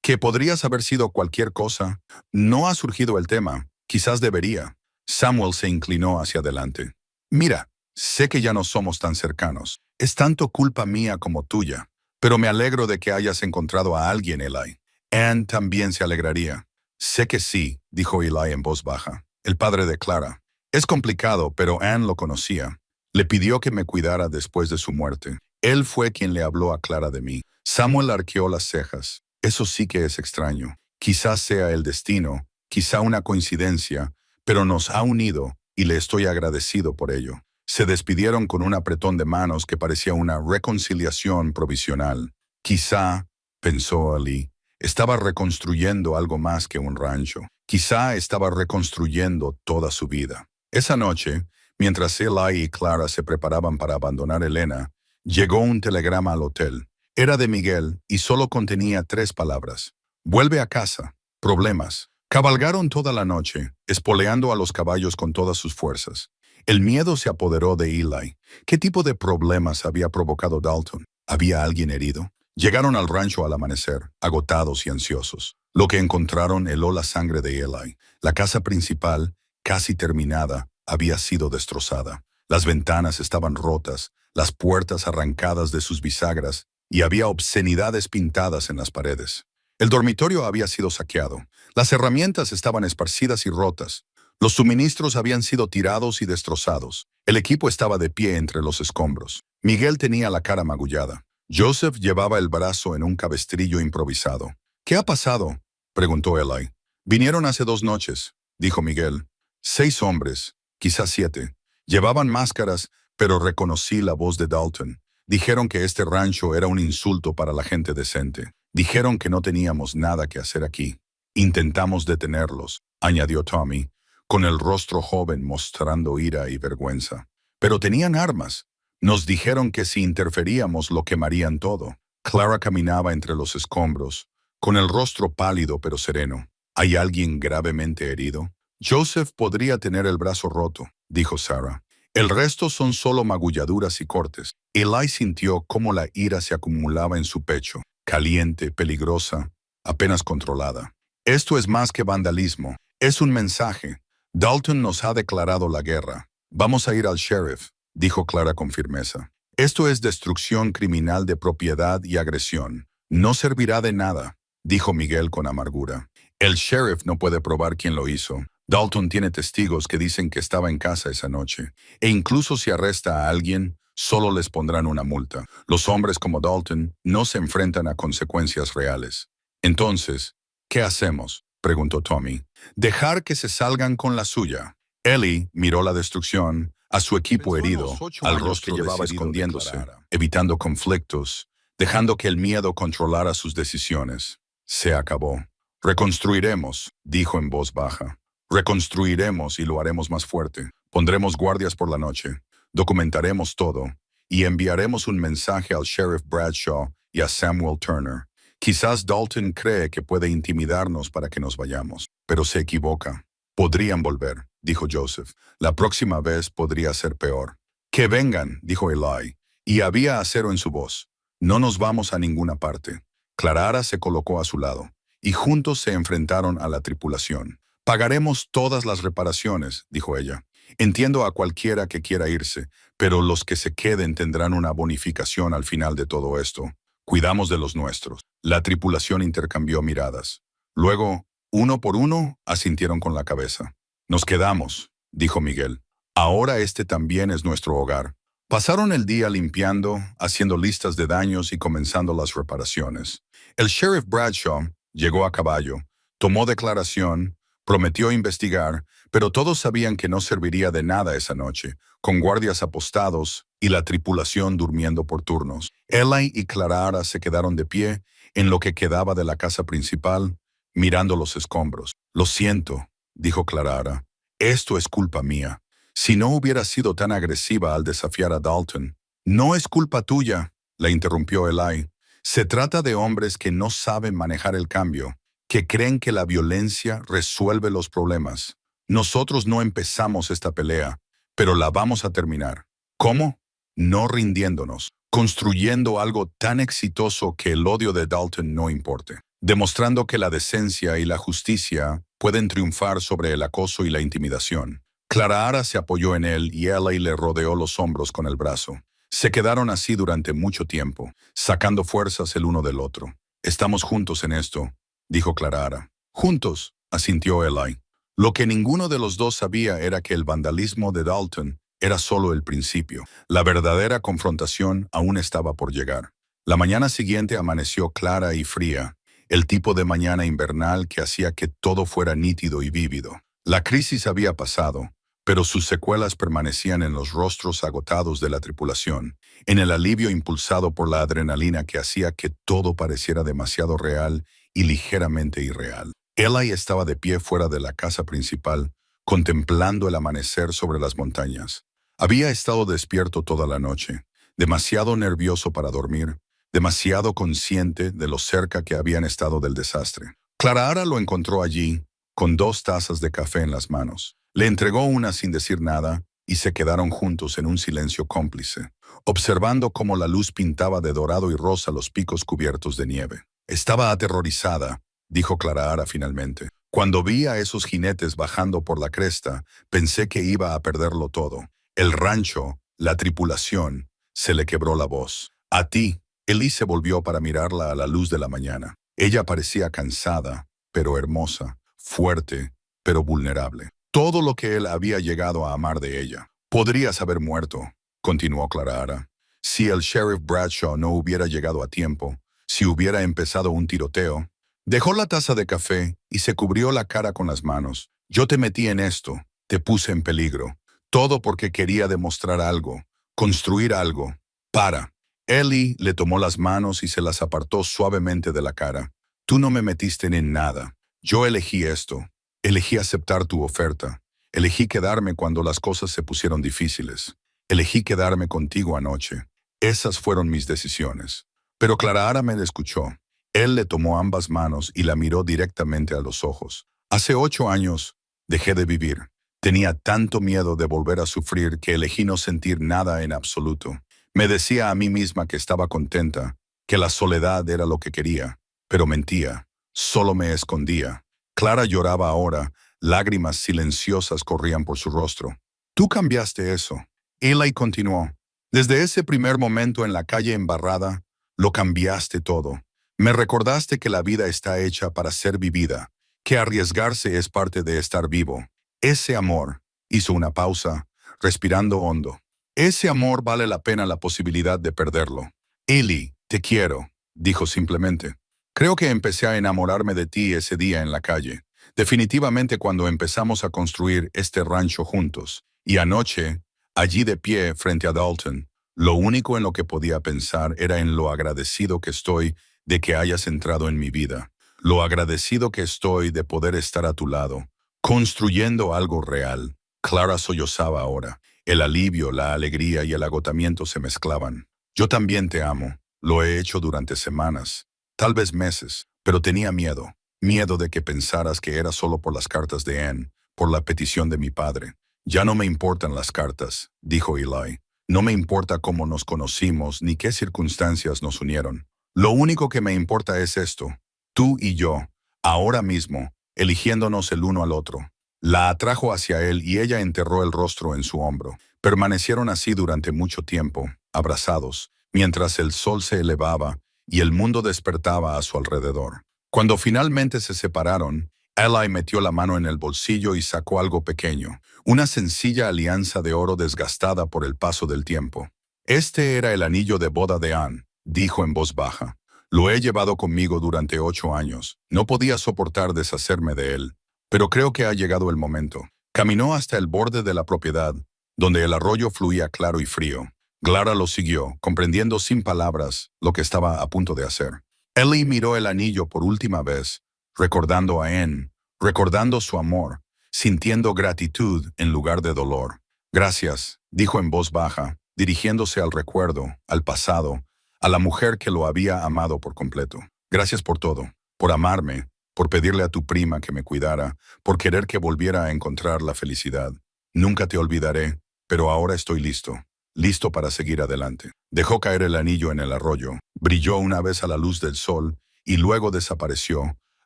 ¿Que podrías haber sido cualquier cosa? No ha surgido el tema. Quizás debería. Samuel se inclinó hacia adelante. Mira, sé que ya no somos tan cercanos. Es tanto culpa mía como tuya. Pero me alegro de que hayas encontrado a alguien, Eli. Anne también se alegraría. Sé que sí, dijo Eli en voz baja, el padre de Clara. Es complicado, pero Anne lo conocía. Le pidió que me cuidara después de su muerte. Él fue quien le habló a Clara de mí. Samuel arqueó las cejas. Eso sí que es extraño. Quizás sea el destino, quizá una coincidencia, pero nos ha unido y le estoy agradecido por ello. Se despidieron con un apretón de manos que parecía una reconciliación provisional. Quizá, pensó Eli, estaba reconstruyendo algo más que un rancho. Quizá estaba reconstruyendo toda su vida. Esa noche, mientras Eli y Clara se preparaban para abandonar Helena, llegó un telegrama al hotel. Era de Miguel y solo contenía 3 palabras. Vuelve a casa. Problemas. Cabalgaron toda la noche, espoleando a los caballos con todas sus fuerzas. El miedo se apoderó de Eli. ¿Qué tipo de problemas había provocado Dalton? ¿Había alguien herido? Llegaron al rancho al amanecer, agotados y ansiosos. Lo que encontraron heló la sangre de Eli. La casa principal, casi terminada, había sido destrozada. Las ventanas estaban rotas, las puertas arrancadas de sus bisagras, y había obscenidades pintadas en las paredes. El dormitorio había sido saqueado. Las herramientas estaban esparcidas y rotas. Los suministros habían sido tirados y destrozados. El equipo estaba de pie entre los escombros. Miguel tenía la cara magullada. Joseph llevaba el brazo en un cabestrillo improvisado. ¿Qué ha pasado?, preguntó Eli. Vinieron hace 2 noches, dijo Miguel. 6 hombres, quizás 7. Llevaban máscaras, pero reconocí la voz de Dalton. Dijeron que este rancho era un insulto para la gente decente. Dijeron que no teníamos nada que hacer aquí. Intentamos detenerlos, añadió Tommy, con el rostro joven mostrando ira y vergüenza. Pero tenían armas. Nos dijeron que si interferíamos lo quemarían todo. Clara caminaba entre los escombros, con el rostro pálido pero sereno. ¿Hay alguien gravemente herido? Joseph podría tener el brazo roto, dijo Sarah. El resto son solo magulladuras y cortes. Eli sintió cómo la ira se acumulaba en su pecho, caliente, peligrosa, apenas controlada. Esto es más que vandalismo. Es un mensaje. Dalton nos ha declarado la guerra. Vamos a ir al sheriff, dijo Clara con firmeza. Esto es destrucción criminal de propiedad y agresión. No servirá de nada, dijo Miguel con amargura. El sheriff no puede probar quién lo hizo. Dalton tiene testigos que dicen que estaba en casa esa noche, e incluso si arresta a alguien, solo les pondrán una multa. Los hombres como Dalton no se enfrentan a consecuencias reales. Entonces, ¿qué hacemos?, preguntó Tommy. Dejar que se salgan con la suya. Ellie miró la destrucción, a su equipo herido, al rostro que llevaba escondiéndose, evitando conflictos, dejando que el miedo controlara sus decisiones. Se acabó. Reconstruiremos, dijo en voz baja. Reconstruiremos y lo haremos más fuerte. Pondremos guardias por la noche, documentaremos todo y enviaremos un mensaje al Sheriff Bradshaw y a Samuel Turner. Quizás Dalton cree que puede intimidarnos para que nos vayamos, pero se equivoca. Podrían volver, dijo Joseph. La próxima vez podría ser peor. Que vengan, dijo Eli, y había acero en su voz. No nos vamos a ninguna parte. Clara se colocó a su lado, y juntos se enfrentaron a la tripulación. Pagaremos todas las reparaciones, dijo ella. Entiendo a cualquiera que quiera irse, pero los que se queden tendrán una bonificación al final de todo esto. Cuidamos de los nuestros. La tripulación intercambió miradas. Luego, uno por uno, asintieron con la cabeza. Nos quedamos, dijo Miguel. Ahora este también es nuestro hogar. Pasaron el día limpiando, haciendo listas de daños y comenzando las reparaciones. El sheriff Bradshaw llegó a caballo, tomó declaración, prometió investigar, pero todos sabían que no serviría de nada esa noche, con guardias apostados y la tripulación durmiendo por turnos. Eli y Clara se quedaron de pie en lo que quedaba de la casa principal, mirando los escombros. Lo siento, dijo Clara. Esto es culpa mía. Si no hubiera sido tan agresiva al desafiar a Dalton. No es culpa tuya, la interrumpió Eli. Se trata de hombres que no saben manejar el cambio, que creen que la violencia resuelve los problemas. Nosotros no empezamos esta pelea, pero la vamos a terminar. ¿Cómo? No rindiéndonos, construyendo algo tan exitoso que el odio de Dalton no importe, demostrando que la decencia y la justicia pueden triunfar sobre el acoso y la intimidación. Clara se apoyó en él y Ellie le rodeó los hombros con el brazo. Se quedaron así durante mucho tiempo, sacando fuerzas el uno del otro. Estamos juntos en esto, dijo Clara. Juntos, asintió Eli. Lo que ninguno de los dos sabía era que el vandalismo de Dalton era solo el principio. La verdadera confrontación aún estaba por llegar. La mañana siguiente amaneció clara y fría, el tipo de mañana invernal que hacía que todo fuera nítido y vívido. La crisis había pasado, pero sus secuelas permanecían en los rostros agotados de la tripulación, en el alivio impulsado por la adrenalina que hacía que todo pareciera demasiado real y ligeramente irreal. Eli estaba de pie fuera de la casa principal, contemplando el amanecer sobre las montañas. Había estado despierto toda la noche, demasiado nervioso para dormir, demasiado consciente de lo cerca que habían estado del desastre. Clara lo encontró allí, con 2 tazas de café en las manos. Le entregó una sin decir nada y se quedaron juntos en un silencio cómplice, observando cómo la luz pintaba de dorado y rosa los picos cubiertos de nieve. Estaba aterrorizada, dijo Clara finalmente. Cuando vi a esos jinetes bajando por la cresta, pensé que iba a perderlo todo. El rancho, la tripulación, se le quebró la voz. A ti, Eli se volvió para mirarla a la luz de la mañana. Ella parecía cansada, pero hermosa, fuerte, pero vulnerable. Todo lo que él había llegado a amar de ella. Podrías haber muerto, continuó Clara, si el sheriff Bradshaw no hubiera llegado a tiempo, si hubiera empezado un tiroteo. Dejó la taza de café y se cubrió la cara con las manos. Yo te metí en esto, te puse en peligro. Todo porque quería demostrar algo, construir algo. Para. Eli le tomó las manos y se las apartó suavemente de la cara. Tú no me metiste en nada. Yo elegí esto. Elegí aceptar tu oferta. Elegí quedarme cuando las cosas se pusieron difíciles. Elegí quedarme contigo anoche. Esas fueron mis decisiones. Pero Clara me escuchó. Él le tomó ambas manos y la miró directamente a los ojos. Hace 8 años, dejé de vivir. Tenía tanto miedo de volver a sufrir que elegí no sentir nada en absoluto. Me decía a mí misma que estaba contenta, que la soledad era lo que quería, pero mentía. Solo me escondía. Clara lloraba ahora, lágrimas silenciosas corrían por su rostro. Tú cambiaste eso. Eli continuó. Desde ese primer momento en la calle embarrada, lo cambiaste todo. Me recordaste que la vida está hecha para ser vivida, que arriesgarse es parte de estar vivo. Ese amor, hizo una pausa, respirando hondo. Ese amor vale la pena la posibilidad de perderlo. Eli, te quiero, dijo simplemente. Creo que empecé a enamorarme de ti ese día en la calle. Definitivamente cuando empezamos a construir este rancho juntos. Y anoche, allí de pie frente a Dalton, lo único en lo que podía pensar era en lo agradecido que estoy de que hayas entrado en mi vida. Lo agradecido que estoy de poder estar a tu lado, construyendo algo real. Clara sollozaba ahora. El alivio, la alegría y el agotamiento se mezclaban. Yo también te amo. Lo he hecho durante semanas, tal vez meses, pero tenía miedo. Miedo de que pensaras que era solo por las cartas de Anne, por la petición de mi padre. Ya no me importan las cartas, dijo Eli. No me importa cómo nos conocimos ni qué circunstancias nos unieron. Lo único que me importa es esto. Tú y yo, ahora mismo, eligiéndonos el uno al otro. La atrajo hacia él y ella enterró el rostro en su hombro. Permanecieron así durante mucho tiempo, abrazados, mientras el sol se elevaba y el mundo despertaba a su alrededor. Cuando finalmente se separaron, Eli metió la mano en el bolsillo y sacó algo pequeño, una sencilla alianza de oro desgastada por el paso del tiempo. Este era el anillo de boda de Anne, dijo en voz baja. Lo he llevado conmigo durante 8 años. No podía soportar deshacerme de él. Pero creo que ha llegado el momento. Caminó hasta el borde de la propiedad, donde el arroyo fluía claro y frío. Clara lo siguió, comprendiendo sin palabras lo que estaba a punto de hacer. Eli miró el anillo por última vez, recordando a Anne, recordando su amor, sintiendo gratitud en lugar de dolor. Gracias, dijo en voz baja, dirigiéndose al recuerdo, al pasado, a la mujer que lo había amado por completo. Gracias por todo, por amarme, por pedirle a tu prima que me cuidara, por querer que volviera a encontrar la felicidad. Nunca te olvidaré, pero ahora estoy listo, listo para seguir adelante. Dejó caer el anillo en el arroyo, brilló una vez a la luz del sol y luego desapareció,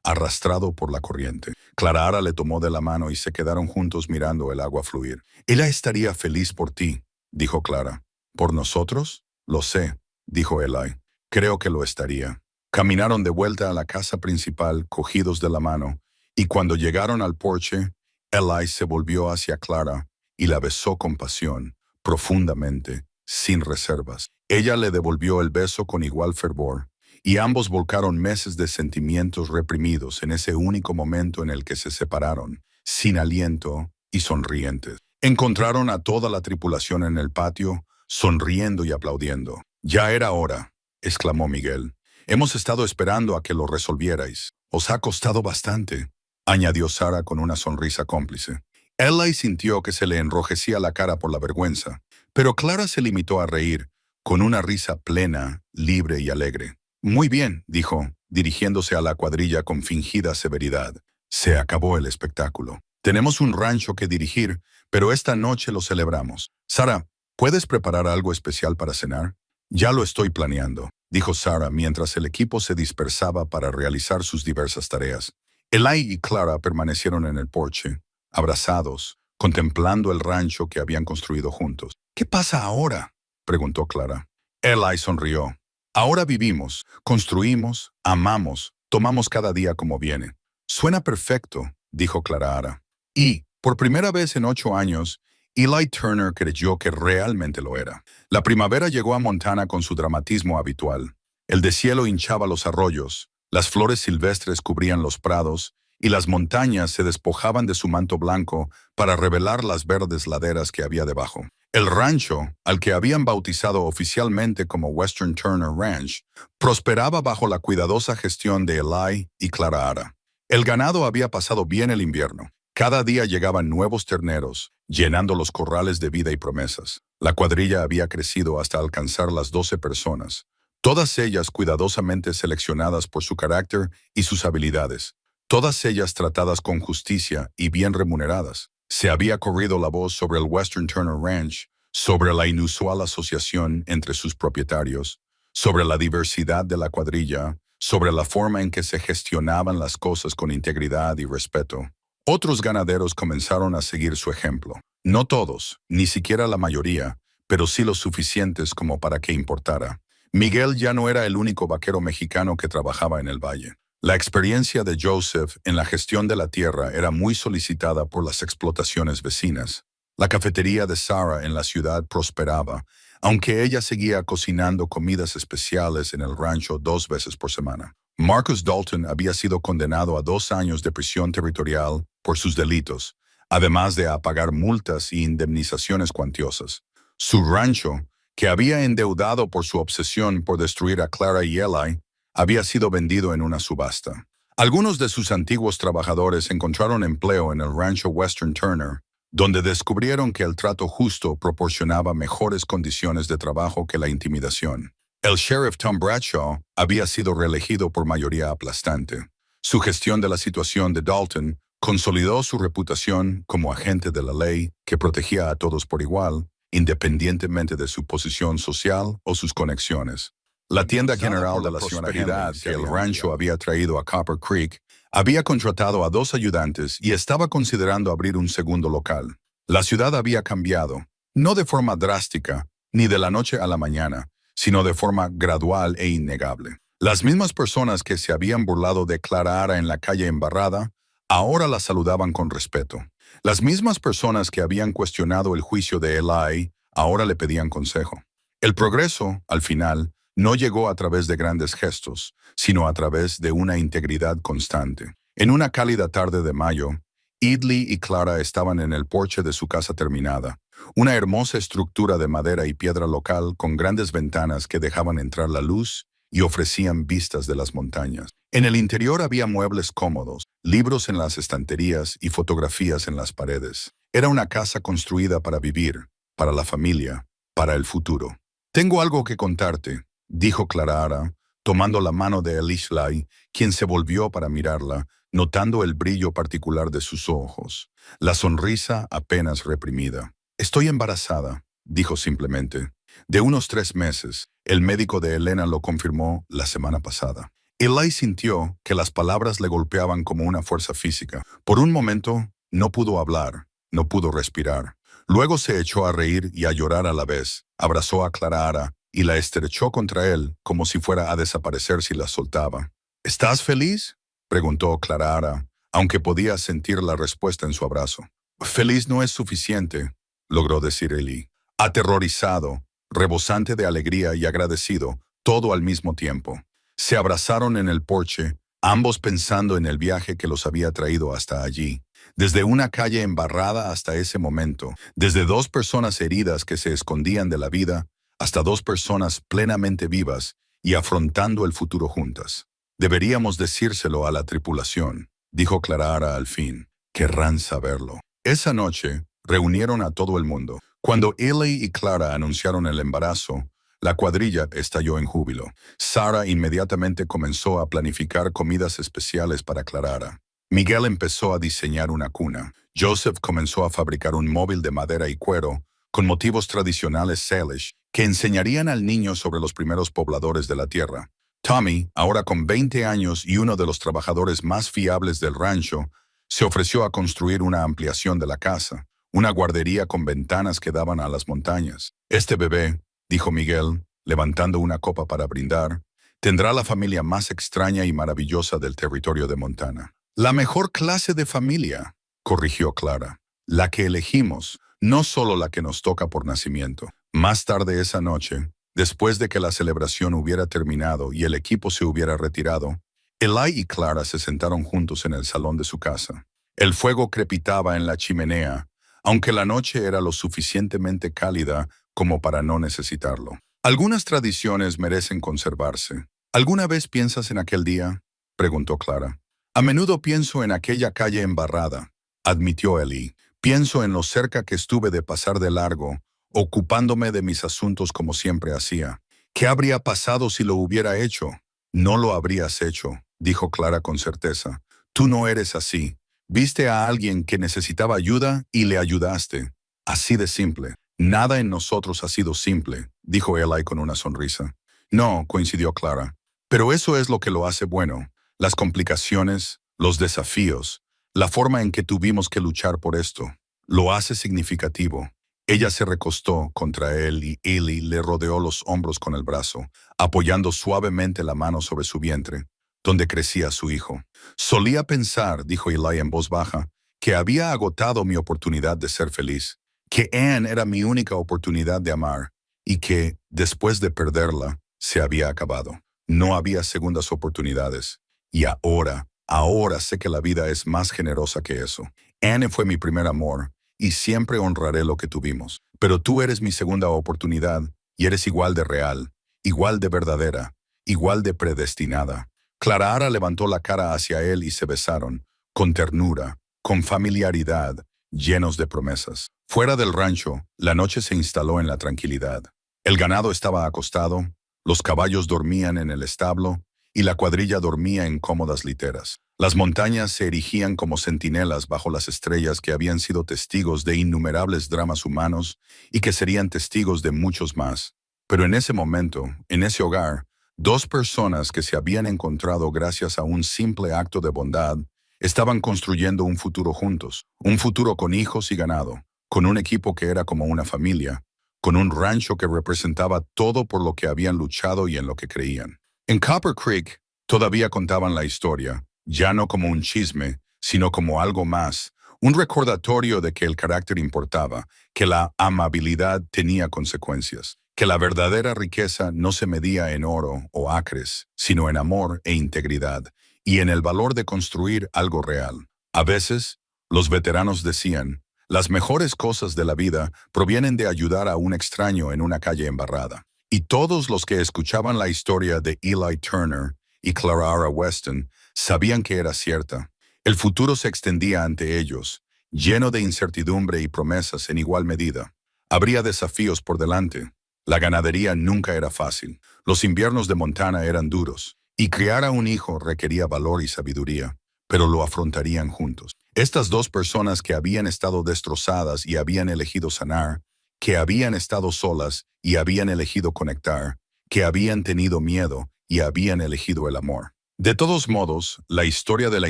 arrastrado por la corriente. Clara le tomó de la mano y se quedaron juntos mirando el agua fluir. Ella estaría feliz por ti, dijo Clara. ¿Por nosotros? Lo sé, dijo Eli. Creo que lo estaría. Caminaron de vuelta a la casa principal, cogidos de la mano, y cuando llegaron al porche, Eli se volvió hacia Clara y la besó con pasión, profundamente, sin reservas. Ella le devolvió el beso con igual fervor, y ambos volcaron meses de sentimientos reprimidos en ese único momento en el que se separaron, sin aliento y sonrientes. Encontraron a toda la tripulación en el patio, sonriendo y aplaudiendo. Ya era hora, exclamó Miguel. Hemos estado esperando a que lo resolvierais. Os ha costado bastante, añadió Sarah con una sonrisa cómplice. Eli sintió que se le enrojecía la cara por la vergüenza, pero Clara se limitó a reír, con una risa plena, libre y alegre. Muy bien, dijo, dirigiéndose a la cuadrilla con fingida severidad. Se acabó el espectáculo. Tenemos un rancho que dirigir, pero esta noche lo celebramos. Sarah, ¿puedes preparar algo especial para cenar? Ya lo estoy planeando, dijo Sarah mientras el equipo se dispersaba para realizar sus diversas tareas. Eli y Clara permanecieron en el porche, abrazados, contemplando el rancho que habían construido juntos. ¿Qué pasa ahora?, preguntó Clara. Eli sonrió. Ahora vivimos, construimos, amamos, tomamos cada día como viene. Suena perfecto, dijo Clara. Y, por primera vez en 8 años, Eli Turner creyó que realmente lo era. La primavera llegó a Montana con su dramatismo habitual. El deshielo hinchaba los arroyos, las flores silvestres cubrían los prados y las montañas se despojaban de su manto blanco para revelar las verdes laderas que había debajo. El rancho, al que habían bautizado oficialmente como Western Turner Ranch, prosperaba bajo la cuidadosa gestión de Eli y Clara. El ganado había pasado bien el invierno. Cada día llegaban nuevos terneros, llenando los corrales de vida y promesas. La cuadrilla había crecido hasta alcanzar las 12 personas, todas ellas cuidadosamente seleccionadas por su carácter y sus habilidades, todas ellas tratadas con justicia y bien remuneradas. Se había corrido la voz sobre el Western Turner Ranch, sobre la inusual asociación entre sus propietarios, sobre la diversidad de la cuadrilla, sobre la forma en que se gestionaban las cosas con integridad y respeto. Otros ganaderos comenzaron a seguir su ejemplo. No todos, ni siquiera la mayoría, pero sí lo suficientes como para que importara. Miguel ya no era el único vaquero mexicano que trabajaba en el valle. La experiencia de Joseph en la gestión de la tierra era muy solicitada por las explotaciones vecinas. La cafetería de Sarah en la ciudad prosperaba, aunque ella seguía cocinando comidas especiales en el rancho 2 veces por semana. Marcus Dalton había sido condenado a 2 años de prisión territorial por sus delitos, además de a pagar multas y indemnizaciones cuantiosas. Su rancho, que había endeudado por su obsesión por destruir a Clara y Eli, había sido vendido en una subasta. Algunos de sus antiguos trabajadores encontraron empleo en el rancho Western Turner, donde descubrieron que el trato justo proporcionaba mejores condiciones de trabajo que la intimidación. El sheriff Tom Bradshaw había sido reelegido por mayoría aplastante. Su gestión de la situación de Dalton consolidó su reputación como agente de la ley que protegía a todos por igual, independientemente de su posición social o sus conexiones. La tienda general de la prosperidad que el rancho había traído a Copper Creek había contratado a 2 ayudantes y estaba considerando abrir un segundo local. La ciudad había cambiado, no de forma drástica, ni de la noche a la mañana, sino de forma gradual e innegable. Las mismas personas que se habían burlado de Clara Ara en la calle embarrada, ahora la saludaban con respeto. Las mismas personas que habían cuestionado el juicio de Eli, ahora le pedían consejo. El progreso, al final, no llegó a través de grandes gestos, sino a través de una integridad constante. En una cálida tarde de mayo, Idley y Clara estaban en el porche de su casa terminada, una hermosa estructura de madera y piedra local con grandes ventanas que dejaban entrar la luz y ofrecían vistas de las montañas. En el interior había muebles cómodos, libros en las estanterías y fotografías en las paredes. Era una casa construida para vivir, para la familia, para el futuro. «Tengo algo que contarte», dijo Clara Ara, tomando la mano de Elishly, quien se volvió para mirarla, notando el brillo particular de sus ojos, la sonrisa apenas reprimida. «Estoy embarazada», dijo simplemente. «De unos 3 meses. El médico de Elena lo confirmó la semana pasada». Eli sintió que las palabras le golpeaban como una fuerza física. Por un momento, no pudo hablar, no pudo respirar. Luego se echó a reír y a llorar a la vez. Abrazó a Clara Ara y la estrechó contra él como si fuera a desaparecer si la soltaba. «¿Estás feliz?», preguntó Clara Ara, aunque podía sentir la respuesta en su abrazo. «Feliz no es suficiente», logró decir Eli. Aterrorizado, rebosante de alegría y agradecido, todo al mismo tiempo. Se abrazaron en el porche, ambos pensando en el viaje que los había traído hasta allí. Desde una calle embarrada hasta ese momento, desde 2 personas heridas que se escondían de la vida, hasta 2 personas plenamente vivas y afrontando el futuro juntas. «Deberíamos decírselo a la tripulación», dijo Clara Ara al fin. «Querrán saberlo». Esa noche, reunieron a todo el mundo. Cuando Eli y Clara anunciaron el embarazo, la cuadrilla estalló en júbilo. Sarah inmediatamente comenzó a planificar comidas especiales para Clara Ara. Miguel empezó a diseñar una cuna. Joseph comenzó a fabricar un móvil de madera y cuero, con motivos tradicionales Salish, que enseñarían al niño sobre los primeros pobladores de la tierra. Tommy, ahora con 20 años y uno de los trabajadores más fiables del rancho, se ofreció a construir una ampliación de la casa, una guardería con ventanas que daban a las montañas. «Este bebé», dijo Miguel, levantando una copa para brindar, «tendrá la familia más extraña y maravillosa del territorio de Montana». «La mejor clase de familia», corrigió Clara. «La que elegimos, no solo la que nos toca por nacimiento». Más tarde esa noche, después de que la celebración hubiera terminado y el equipo se hubiera retirado, Eli y Clara se sentaron juntos en el salón de su casa. El fuego crepitaba en la chimenea, aunque la noche era lo suficientemente cálida como para no necesitarlo. «Algunas tradiciones merecen conservarse. ¿Alguna vez piensas en aquel día?», preguntó Clara. «A menudo pienso en aquella calle embarrada», admitió Eli. «Pienso en lo cerca que estuve de pasar de largo, ocupándome de mis asuntos como siempre hacía. ¿Qué habría pasado si lo hubiera hecho?». «No lo habrías hecho», dijo Clara con certeza. «Tú no eres así. Viste a alguien que necesitaba ayuda y le ayudaste. Así de simple». «Nada en nosotros ha sido simple», dijo Eli con una sonrisa. «No», coincidió Clara. «Pero eso es lo que lo hace bueno. Las complicaciones, los desafíos, la forma en que tuvimos que luchar por esto. Lo hace significativo». Ella se recostó contra él y Eli le rodeó los hombros con el brazo, apoyando suavemente la mano sobre su vientre. donde crecía su hijo. Solía pensar, dijo Eli en voz baja, que había agotado mi oportunidad de ser feliz, que Anne era mi única oportunidad de amar y que, después de perderla, se había acabado. No había segundas oportunidades. Y ahora sé que la vida es más generosa que eso. Anne fue mi primer amor y siempre honraré lo que tuvimos. Pero tú eres mi segunda oportunidad y eres igual de real, igual de verdadera, igual de predestinada. Clara levantó la cara hacia él y se besaron, con ternura, con familiaridad, llenos de promesas. Fuera del rancho, la noche se instaló en la tranquilidad. El ganado estaba acostado, los caballos dormían en el establo y la cuadrilla dormía en cómodas literas. Las montañas se erigían como centinelas bajo las estrellas que habían sido testigos de innumerables dramas humanos y que serían testigos de muchos más. Pero en ese momento, en ese hogar, dos personas que se habían encontrado gracias a un simple acto de bondad estaban construyendo un futuro juntos, un futuro con hijos y ganado, con un equipo que era como una familia, con un rancho que representaba todo por lo que habían luchado y en lo que creían. En Copper Creek todavía contaban la historia, ya no como un chisme, sino como algo más, un recordatorio de que el carácter importaba, que la amabilidad tenía consecuencias, que la verdadera riqueza no se medía en oro o acres, sino en amor e integridad, y en el valor de construir algo real. A veces, los veteranos decían, las mejores cosas de la vida provienen de ayudar a un extraño en una calle embarrada. Y todos los que escuchaban la historia de Eli Turner y Clara Weston sabían que era cierta. El futuro se extendía ante ellos, lleno de incertidumbre y promesas en igual medida. Habría desafíos por delante. La ganadería nunca era fácil. Los inviernos de Montana eran duros. Y criar a un hijo requería valor y sabiduría, pero lo afrontarían juntos. Estas dos personas que habían estado destrozadas y habían elegido sanar, que habían estado solas y habían elegido conectar, que habían tenido miedo y habían elegido el amor. De todos modos, la historia de la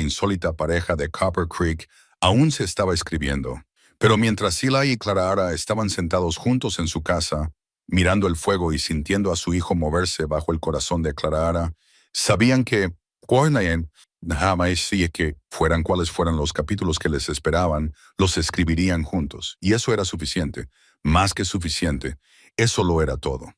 insólita pareja de Copper Creek aún se estaba escribiendo. Pero mientras Eli y Clara estaban sentados juntos en su casa, mirando el fuego y sintiendo a su hijo moverse bajo el corazón de Clara, sabían que, jamás si que fueran cuales fueran los capítulos que les esperaban, los escribirían juntos. Y eso era suficiente, más que suficiente. Eso lo era todo.